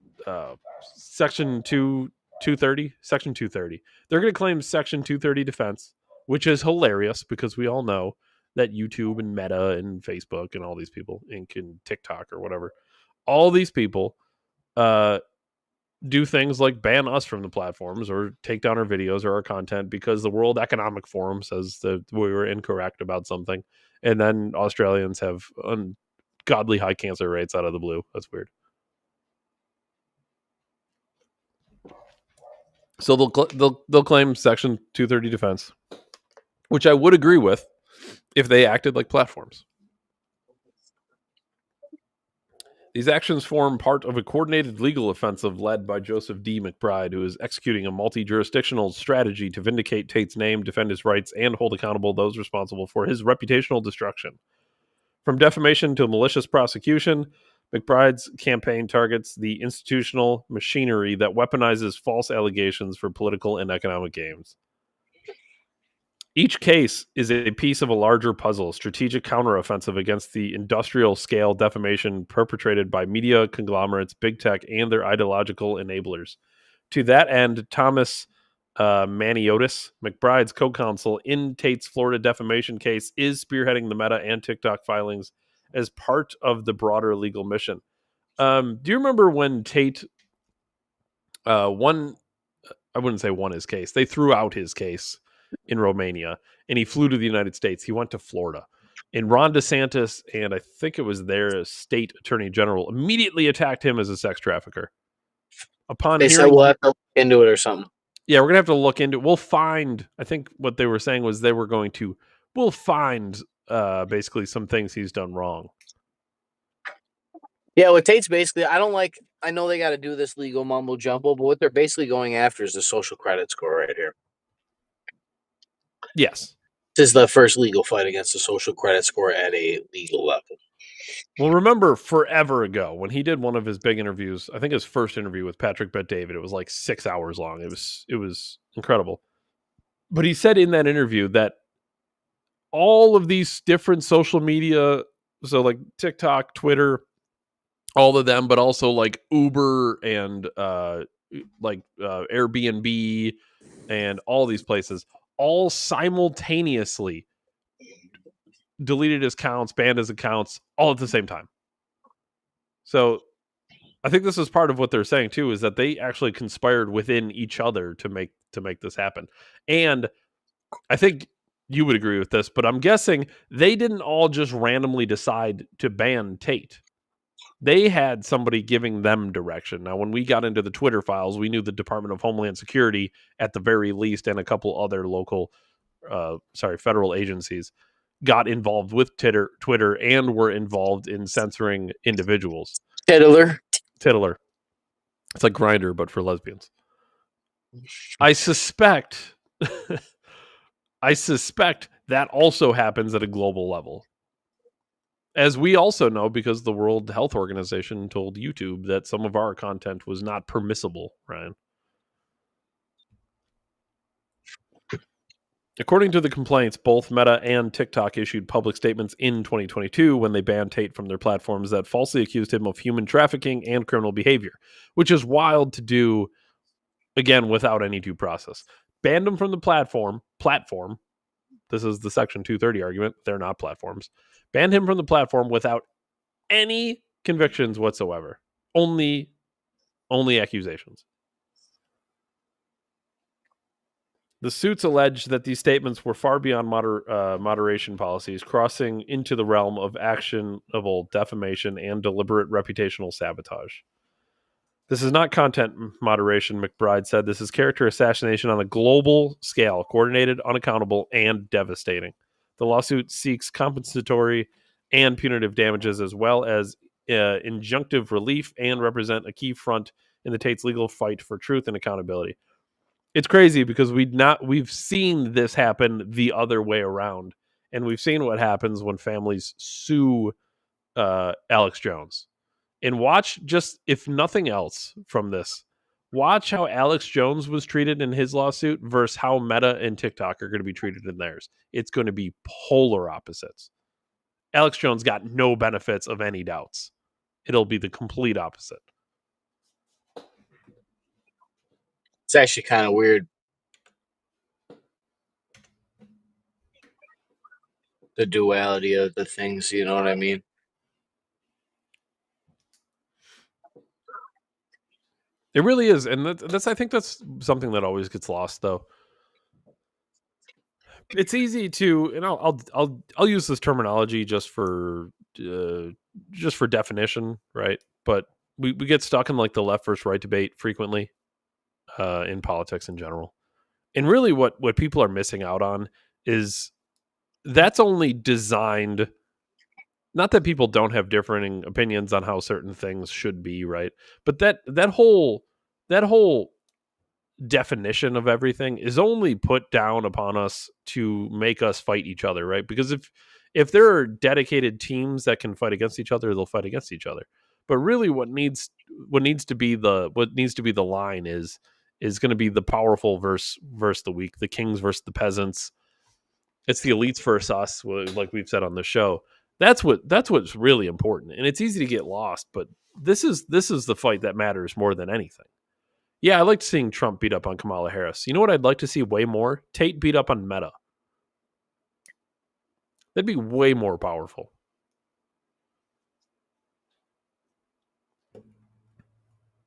section 230, section 230. They're gonna claim section 230 defense, which is hilarious because we all know that YouTube and Meta and Facebook and all these people, and TikTok or whatever, all these people do things like ban us from the platforms or take down our videos or our content because the World Economic Forum says that we were incorrect about something. And then Australians have ungodly high cancer rates out of the blue. That's weird. So they'll claim Section 230 defense, which I would agree with if they acted like platforms. These actions form part of a coordinated legal offensive led by Joseph D. McBride, who is executing a multi-jurisdictional strategy to vindicate Tate's name, defend his rights, and hold accountable those responsible for his reputational destruction. From defamation to malicious prosecution, McBride's campaign targets the institutional machinery that weaponizes false allegations for political and economic gains. Each case is a piece of a larger puzzle, strategic counteroffensive against the industrial-scale defamation perpetrated by media conglomerates, big tech, and their ideological enablers. To that end, Thomas Maniotis, McBride's co-counsel in Tate's Florida defamation case, is spearheading the Meta and TikTok filings as part of the broader legal mission. Do you remember when Tate won? I wouldn't say won his case. They threw out his case in Romania, and he flew to the United States. He went to Florida. And Ron DeSantis, and I think it was their state attorney general, immediately attacked him as a sex trafficker. Upon They said hearing, we'll have to look into it or something. yeah, we're going to have to look into it. We'll find, I think what they were saying was we'll find basically some things he's done wrong. Yeah, what Tate's basically, I know they got to do this legal mumbo jumbo, but what they're basically going after is the social credit score right here. Yes. This is the first legal fight against the social credit score at a legal level. Well, remember forever ago when he did one of his big interviews, I think his first interview with Patrick Bet-David, it was like 6 hours long. It was incredible. But he said in that interview that all of these different social media, so like TikTok, Twitter, all of them, but also like Uber and Airbnb and all these places, all simultaneously deleted his accounts, banned his accounts, all at the same time. So I think this is part of what they're saying too, is that they actually conspired within each other to make this happen. And I think you would agree with this, but I'm guessing they didn't all just randomly decide to ban Tate. They had somebody giving them direction. Now, when we got into the Twitter files, we knew the Department of Homeland Security at the very least, and a couple other federal agencies got involved with Twitter and were involved in censoring individuals. Tiddler. It's like Grindr, but for lesbians. I suspect that also happens at a global level. As we also know, because the World Health Organization told YouTube that some of our content was not permissible, Ryan. According to the complaints, both Meta and TikTok issued public statements in 2022 when they banned Tate from their platforms that falsely accused him of human trafficking and criminal behavior, which is wild to do, again, without any due process. Banned him from the platform. This is the Section 230 argument. They're not platforms. Banned him from the platform without any convictions whatsoever. Only accusations. The suits allege that these statements were far beyond moderation policies, crossing into the realm of actionable defamation and deliberate reputational sabotage. This is not content moderation, McBride said. This is character assassination on a global scale, coordinated, unaccountable, and devastating. The lawsuit seeks compensatory and punitive damages as well as injunctive relief and represent a key front in the Tate's legal fight for truth and accountability. It's crazy because we've seen this happen the other way around, and we've seen what happens when families sue Alex Jones. And watch, just if nothing else from this, watch how Alex Jones was treated in his lawsuit versus how Meta and TikTok are going to be treated in theirs. It's going to be polar opposites. Alex Jones got no benefits of any doubts. It'll be the complete opposite. It's actually kind of weird, the duality of the things. You know what I mean? It really is, and that's I think that's something that always gets lost, though. It's easy to, and I'll use this terminology just for definition, right? But we get stuck in like the left versus right debate frequently in politics in general, and really what people are missing out on is that's only designed. Not that people don't have differing opinions on how certain things should be, right? But that whole definition of everything is only put down upon us to make us fight each other, right? Because if there are dedicated teams that can fight against each other, they'll fight against each other. But really what needs to be the line is going to be the powerful versus the weak, the kings versus the peasants. It's the elites versus us, like we've said on the show. That's what's really important. And it's easy to get lost, but this is the fight that matters more than anything. Yeah, I liked seeing Trump beat up on Kamala Harris. You know what I'd like to see way more? Tate beat up on Meta. That'd be way more powerful.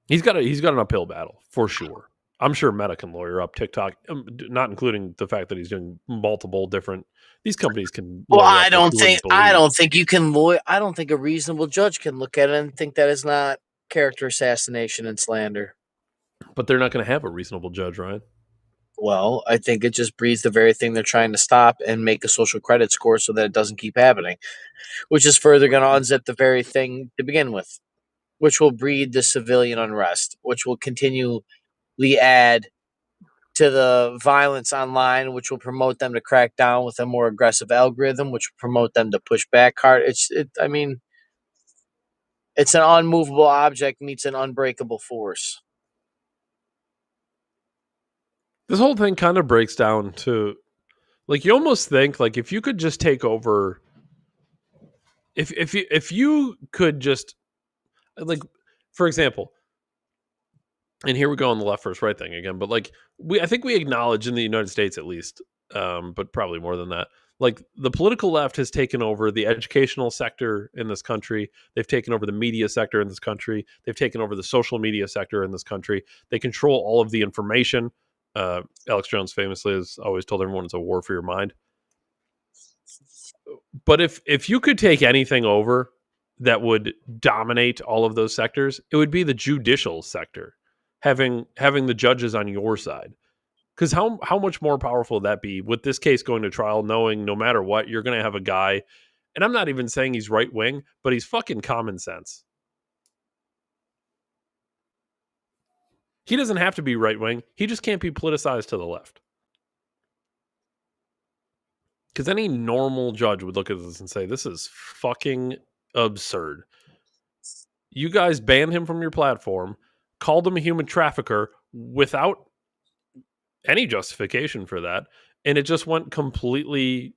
He's got an uphill battle for sure. I'm sure Meta can lawyer up TikTok, not including the fact that he's doing multiple different. These companies can Well, lawyer up what you wouldn't I believe, don't think you can lawyer. I don't think a reasonable judge can look at it and think that is not character assassination and slander. but they're not going to have a reasonable judge, Ryan. Well, I think it just breeds the very thing they're trying to stop and make a social credit score so that it doesn't keep happening, which is further going to unzip the very thing to begin with, which will breed the civilian unrest, which will continually add to the violence online, which will promote them to crack down with a more aggressive algorithm, which will promote them to push back hard. I mean, it's an unmovable object meets an unbreakable force. This whole thing kind of breaks down to like you almost think like if you could just take over, if you could just like, for example, and here we go on the left versus right thing again, but like I think we acknowledge in the United States at least, but probably more than that, like the political left has taken over the educational sector in this country. They've taken over the media sector in this country. They've taken over the social media sector in this country. They control all of the information. Alex Jones famously has always told everyone it's a war for your mind. But if you could take anything over that would dominate all of those sectors, it would be the judicial sector, having the judges on your side. Because how much more powerful would that be with this case going to trial, knowing no matter what you're going to have a guy, and I'm not even saying he's right wing, but he's fucking common sense. He doesn't have to be right wing. He just can't be politicized to the left. Because any normal judge would look at this and say, this is fucking absurd. You guys banned him from your platform, called him a human trafficker without any justification for that, and it just completely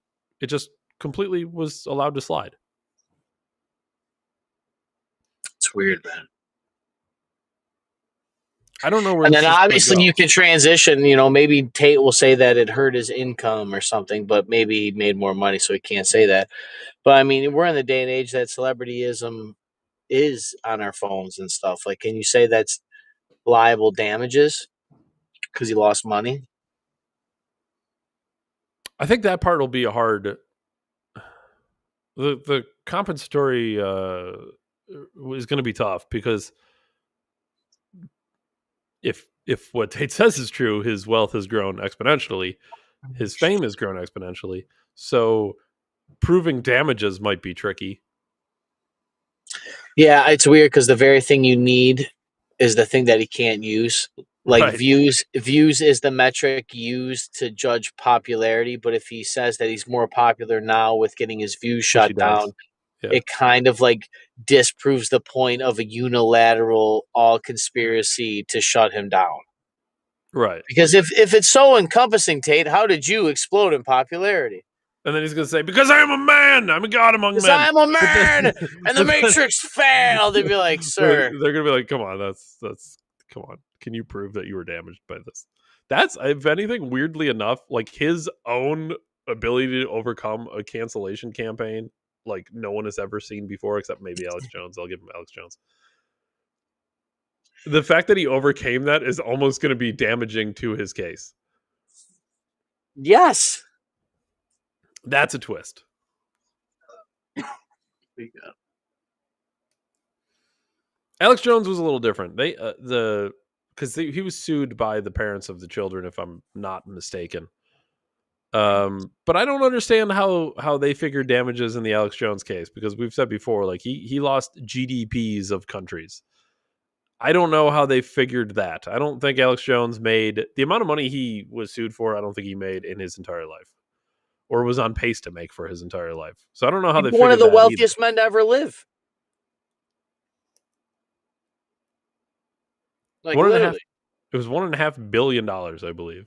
was allowed to slide. It's weird, man. I don't know where And this then is going to obviously go. you can transition. Maybe Tate will say that it hurt his income or something, but maybe he made more money, so he can't say that. But I mean, we're in the day and age that celebrityism is on our phones and stuff. Like, can you say that's liable damages because he lost money? I think that part will be a hard. The compensatory is going to be tough because if what Tate says is true, his wealth has grown exponentially, his fame has grown exponentially. So proving damages might be tricky. Yeah, it's weird because the very thing you need is the thing that he can't use. Like Right. views is the metric used to judge popularity. But if he says that he's more popular now with getting his views Which he shut down, does. Yeah. it kind of like disproves the point of a unilateral all conspiracy to shut him down. Right. Because if it's so encompassing, Tate, how did you explode in popularity? And then he's going to say, because I am a man, I'm a god among Because men. I'm a But then, man and the but then, Matrix failed. They'd be like, but sir, they're going to be like, come on, come on. Can you prove that you were damaged by this? That's, if anything, weirdly enough, like his own ability to overcome a cancellation campaign, like no one has ever seen before, except maybe Alex Jones. I'll give him Alex Jones. The fact that he overcame that is almost going to be damaging to his case. yes. That's a twist. Alex Jones was a little different. They because he was sued by the parents of the children, if I'm not mistaken. But I don't understand how they figured damages in the Alex Jones case, because we've said before, like he lost GDPs of countries. I don't know how they figured that. I don't think Alex Jones made the amount of money he was sued for. I don't think he made in his entire life, or was on pace to make for his entire life. So I don't know how He's they one of figured the that either. wealthiest men to ever live. Like One and a half. literally. It was $1.5 billion, I believe.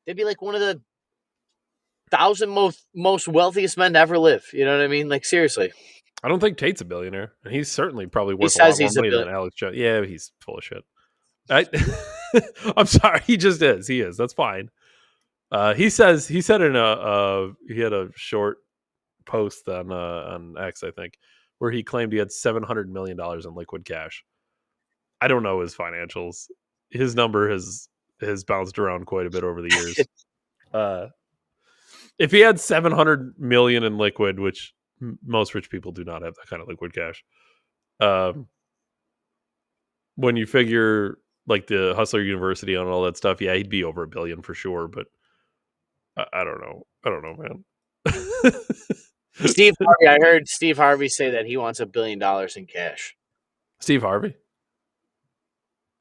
They'd be like one of the 1,000 most wealthiest men to ever live. You know what I mean? Like seriously. I don't think Tate's a billionaire, and he's certainly probably He worth a says lot more he's a money billion. than Alex Jones. Yeah, he's full of shit. I, I'm sorry, he just is. He is. That's fine. He said in he had a short post on X, I think, where he claimed he had $700 million in liquid cash. I don't know his financials. His number has bounced around quite a bit over the years. Uh, if he had 700 million in liquid, which most rich people do not have that kind of liquid cash, um, when you figure like the Hustler University and all that stuff, yeah, he'd be over a billion for sure. But I don't know. I don't know, man. Steve Harvey, I heard Steve Harvey say that he wants $1 billion in cash. Steve Harvey.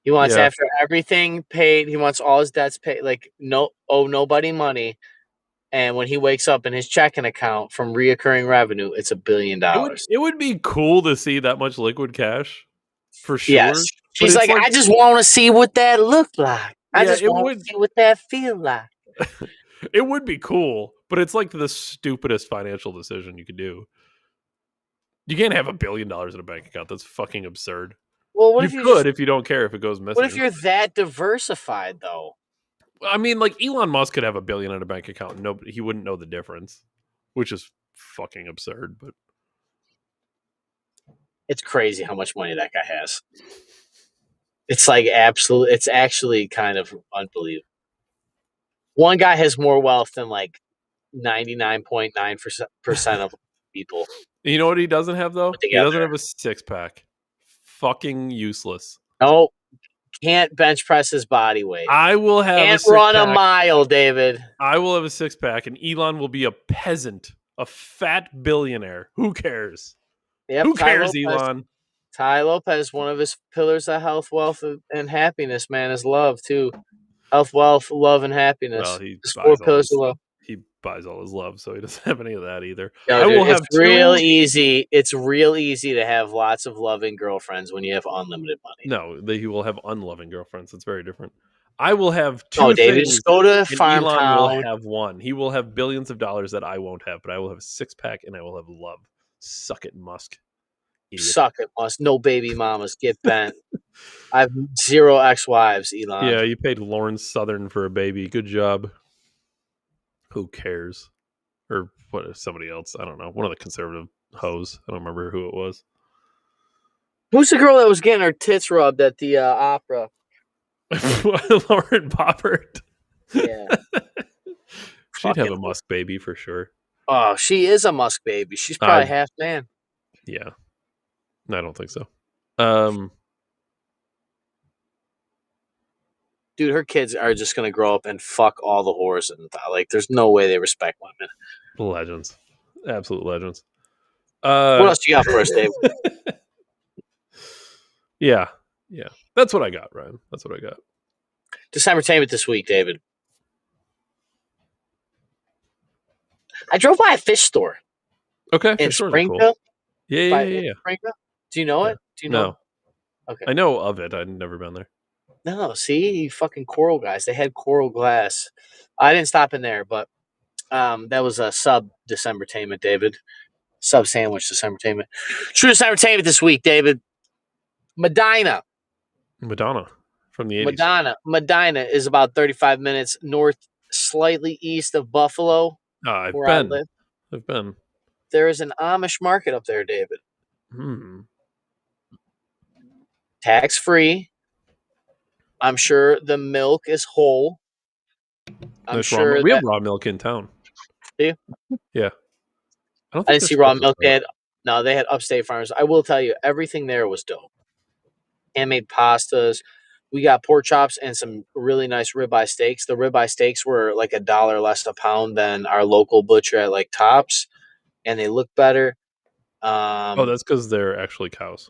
He wants Yeah, after everything paid, he wants all his debts paid, like no owe nobody money. And when he wakes up in his checking account from reoccurring revenue, it's $1 billion. it would be cool to see that much liquid cash for Yes. sure. But She's it's like, like, I just want to see what that looked like. I yeah, just want to see what that feel like. it would be cool. But it's like the stupidest financial decision you could do. You can't have $1 billion in a bank account. That's fucking absurd. Well, You could if you don't care if it goes what if missing. you're that diversified though? I mean, like Elon Musk could have $1 billion in a bank account, and nobody, he wouldn't know the difference, which is fucking absurd. But It's crazy how much money that guy has. It's like absolute. It's actually kind of unbelievable. One guy has more wealth than like 99.9% of people you know what he doesn't have put though? He doesn't together. have a six pack. Fucking useless. No, can't bench press his body weight. I will have a Can't six run a pack. mile, David. I will have a six pack, and Elon will be a peasant, a fat billionaire. Who cares? Yep, Who cares, Elon? Ty Lopez, one of his pillars of health, wealth, and happiness, man, is love too. Health, wealth, love, and Well, happiness. His four pillars of love. he buys all his love, so he doesn't have any of that either. Yo, I dude, will it's have real two. easy. It's real easy to have lots of loving girlfriends when you have unlimited money. No, he will have unloving girlfriends. It's very different. I will have No, two David, things, just go to and Elon will Farmtown, have one. He will have billions of dollars that I won't have, but I will have a six pack, and I will have love. Suck it, Musk, idiot. suck it, must no baby mamas, get bent. I have 0 ex-wives, Elon. Yeah, you paid Lauren Southern for a baby. Good job. Who cares? Or what? Somebody else? I don't know. One of the conservative hoes. I don't remember who it was. Who's the girl that was getting her tits rubbed at the opera? Lauren Bobbert. Yeah, She'd have fucking. a Musk baby for sure. Oh, she is a Musk baby. She's probably I half man. Yeah, I don't think so. Um, Dude, her kids are just gonna grow up and fuck all the whores, and like, there's no way they respect women. Legends, absolute legends. What Uh, else you got for us, Dave? yeah, yeah. That's what I got, Ryan. That's what I got. December entertainment this week, David. I drove by a fish store Okay, in fish stores are cool. Springfield. Yeah, yeah, By yeah, in yeah. Springfield. Do you know Yeah. it? Do you know? No, Okay. I know of it. I've never been there. No, see, you fucking coral guys. They had coral glass. I didn't stop in there, but that was a sub December entertainment, David. Sub sandwich December entertainment. True December entertainment this week, David. Medina. Madonna from the 80s. Medina is about 35 minutes north, slightly east of Buffalo, I've where I been. live. I've been. There is an Amish market up there, David. Hmm. Tax free. I'm sure the milk is whole. I'm Nice raw milk. sure We have that. raw milk in town. Do you? Yeah. I don't I think didn't they're see raw supposed to milk. sell it. No, they had upstate farmers. I will tell you, everything there was dope. Handmade pastas. We got pork chops and some really nice ribeye steaks. The ribeye steaks were like $1 less a pound than our local butcher at like Tops, and they look better. Oh, Um, that's because they're actually cows.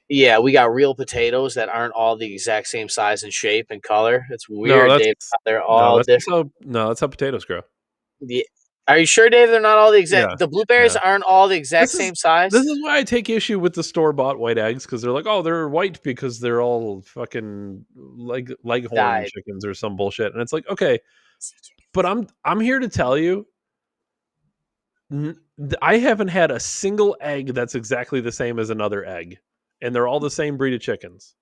yeah, we got real potatoes that aren't all the exact same size and shape and color. It's No, weird, that's Dave. They're no, all that's just different. how no, that's how potatoes grow. Yeah. Are you sure, Dave? They're not all the exact. Yeah, The blueberries yeah. aren't all the exact This is same size. this is why I take issue with the store bought white eggs because they're like, oh, they're white because they're all fucking leghorn Died. chickens or some bullshit, and it's like, okay, but I'm here to tell you, I haven't had a single egg that's exactly the same as another egg, and they're all the same breed of chickens.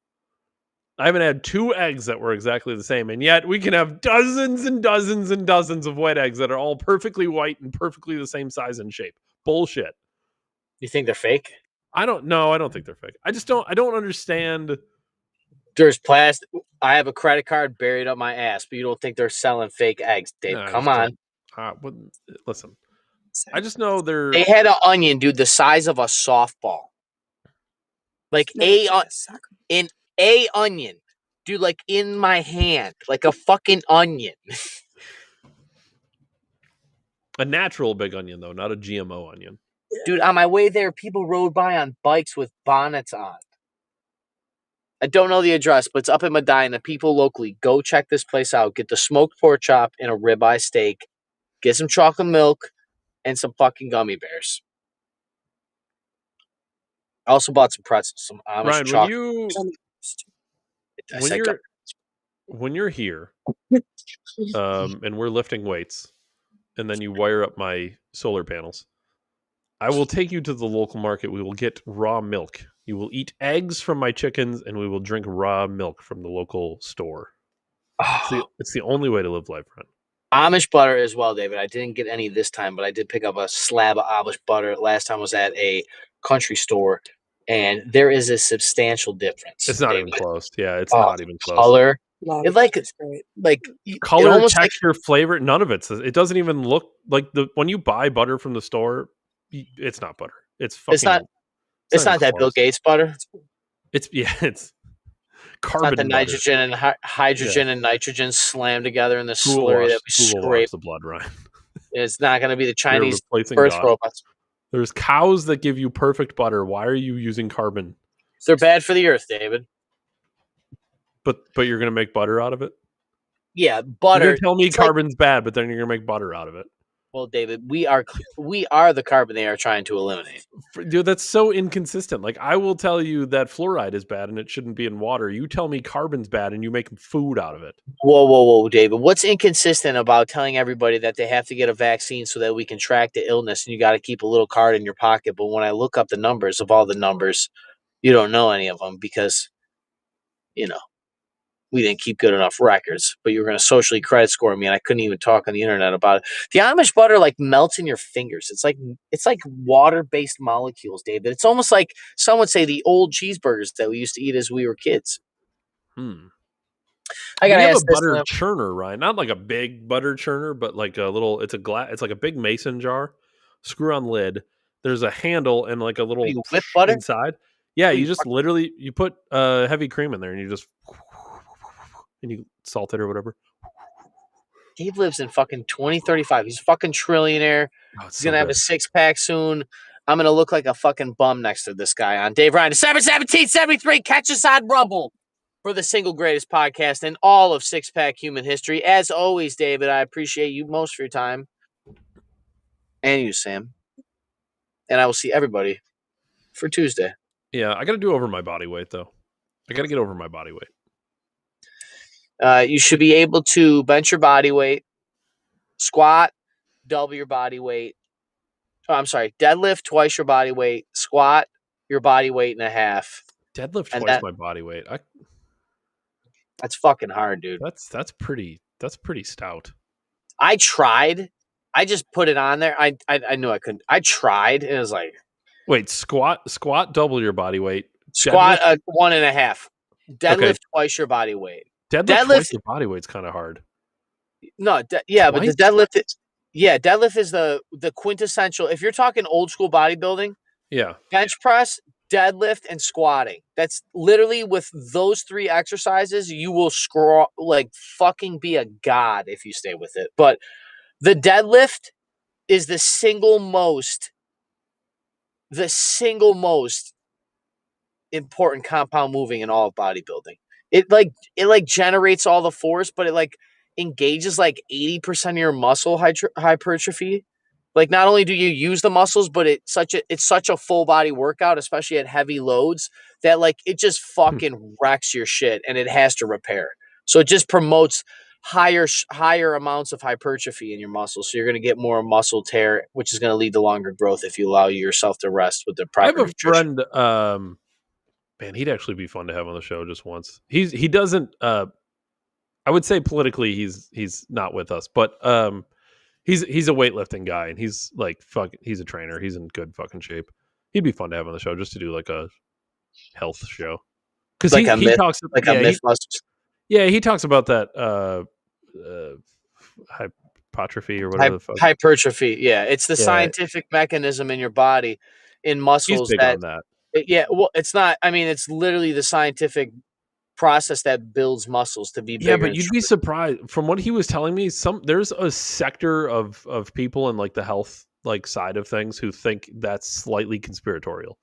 I haven't had 2 eggs that were exactly the same, and yet we can have dozens and dozens and dozens of white eggs that are all perfectly white and perfectly the same size and shape. Bullshit. You think they're fake? I don't know. I don't think they're fake. I don't understand. There's plastic. I have a credit card buried up my ass, but you don't think they're selling fake eggs, Dave? No, I Come just on. don't. What, listen, I just know they're They had an onion, dude, the size of a softball. Like in a onion, dude, like in my hand, like a fucking onion. a natural big onion, though, not a GMO onion. Dude, on my way there, people rode by on bikes with bonnets on. I don't know the address, but it's up in Medina. People locally, go check this place out. Get the smoked pork chop and a ribeye steak. Get some chocolate milk and some fucking gummy bears. I also bought some pretzels, some Amish Ryan, when chocolate. you I when said you're when you're here, and we're lifting weights, and then you wire up my solar panels, I will take you to the local market. We will get raw milk. You will eat eggs from my chickens, and we will drink raw milk from the local store. It's the only way to live life, Ryan. Amish butter as well, David. I didn't get any this time, but I did pick up a slab of Amish butter. Last time was at a country store, and there is a substantial difference, It's not even David. close. Yeah, it's Oh, not even close. color. It it Color, almost like texture, flavor, none of it doesn't even look like the when you buy butter from the store, it's not butter. It's it's fucking not it's it's not even not that Bill close. Gates butter. It's yeah, it's It's not the carbon butter. nitrogen and Yeah. hydrogen and nitrogen slammed together in the Google slurry that we wash scrape. the blood, Ryan. It's not going to be the We are Chinese replacing birth God. robots. There's cows that give you perfect butter. Why are you using carbon? They're bad for the earth, David. But you're gonna make butter out of it? Yeah, You're gonna butter. tell me It's like, carbon's bad, but then you're gonna make butter out of it. well, David, we are the carbon they are trying to eliminate. Dude, that's so inconsistent. Like I will tell you that fluoride is bad and it shouldn't be in water. You tell me carbon's bad and you make food out of it. Whoa, David. What's inconsistent about telling everybody that they have to get a vaccine so that we can track the illness and you got to keep a little card in your pocket? But when I look up the numbers of all the numbers, you don't know any of them because, you know, we didn't keep good enough records. But you were going to socially credit score me, and I couldn't even talk on the internet about it. The Amish butter like melts in your fingers. It's like water based molecules, David. It's almost like some would say the old cheeseburgers that we used to eat as we were kids. Hmm. I We gotta have a ask this. butter churner, right? Not like a big butter churner, but like a little. It's like a big mason jar, screw on lid. There's a handle and like a little You whip butter? inside. Yeah, What do you you just fuck- literally you put heavy cream in there and you just and you salt it or whatever. Dave lives in fucking 2035. He's a fucking trillionaire. Oh, it's He's so gonna have a good. 6-pack soon. I'm gonna look like a fucking bum next to this guy on Dave Ryan. December 17th, 73. Catch us on Rumble for the single greatest podcast in all of 6-pack human history. As always, David, I appreciate you most for your time. And you, Sam. And I will see everybody for Tuesday. Yeah, I got to do over my body weight though. I got to get over my body weight. You should be able to bench your body weight, squat, double your body weight. Oh, I'm sorry, deadlift twice your body weight, squat your body weight and a half. Deadlift And twice my body weight. that's fucking hard, dude. That's pretty stout. I tried. I just put it on there. I knew I couldn't. I tried, and it was like Wait, squat double your body weight. squat Deadlift, 1.5, okay. deadlift twice your body weight. Deadlift twice your body weight's kind of hard. No, yeah, but the Twice? deadlift is the quintessential. If you're talking old school bodybuilding, Yeah. bench press, deadlift, and squatting. That's literally with those 3 exercises, you will like fucking be a god if you stay with it. But the deadlift is the single most important compound moving in all of bodybuilding. It generates all the force, but it like engages like 80% of your muscle hypertrophy. Like not only do you use the muscles, but it's such a full body workout, especially at heavy loads, that like it just fucking wrecks your shit and it has to repair. So it just promotes higher amounts of hypertrophy in your muscles. So you're going to get more muscle tear, which is going to lead to longer growth if you allow yourself to rest with the I have proper a nutrition. friend, man, he'd actually be fun to have on the show just once. He doesn't I would say politically he's not with us, but he's a weightlifting guy and he's like he's a trainer. He's in good fucking shape. He'd be fun to have on the show just to do like a health show. Cuz Like a he myth, talks like a myth busters. he talks about that hypertrophy or whatever the fuck. Hypertrophy. Yeah, it's the Yeah, scientific mechanism in your body in he's muscles big that on that. yeah, well, it's not. I mean, it's literally the scientific process that builds muscles to be Yeah, bigger but and you'd be stronger. surprised from what he was telling me. There's a sector of people in like the health like side of things who think that's slightly conspiratorial.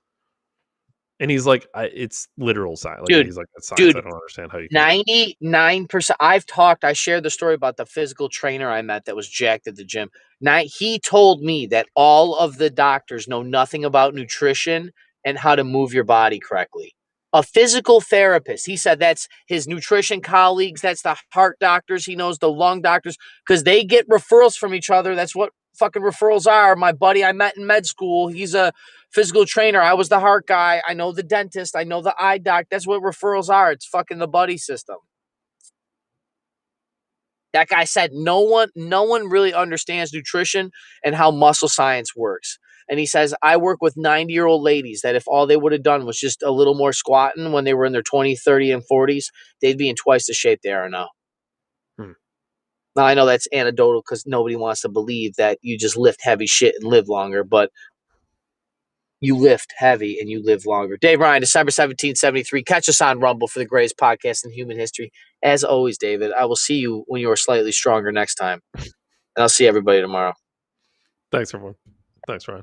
And he's like, it's literal science. Like Dude, he's like, that's science. I dude, don't understand how you can. 99%. I shared the story about the physical trainer I met that was jacked at the gym. Now, he told me that all of the doctors know nothing about nutrition and how to move your body correctly. A physical therapist, he said that's his nutrition colleagues, that's the heart doctors, he knows the lung doctors, because they get referrals from each other. That's what fucking referrals are. My buddy I met in med school, he's a physical trainer. I was the heart guy. I know the dentist. I know the eye doc. That's what referrals are. It's fucking the buddy system. That guy said no one really understands nutrition and how muscle science works. And he says, I work with 90-year-old ladies that if all they would have done was just a little more squatting when they were in their 20, 30, and 40s, they'd be in twice the shape they are now. Hmm. Now, I know that's anecdotal because nobody wants to believe that you just lift heavy shit and live longer, but you lift heavy and you live longer. Dave Ryan, December 17th, 73. Catch us on Rumble for the greatest podcast in human history. As always, David, I will see you when you are slightly stronger next time. And I'll see everybody tomorrow. Thanks, everyone. Thanks, Ryan.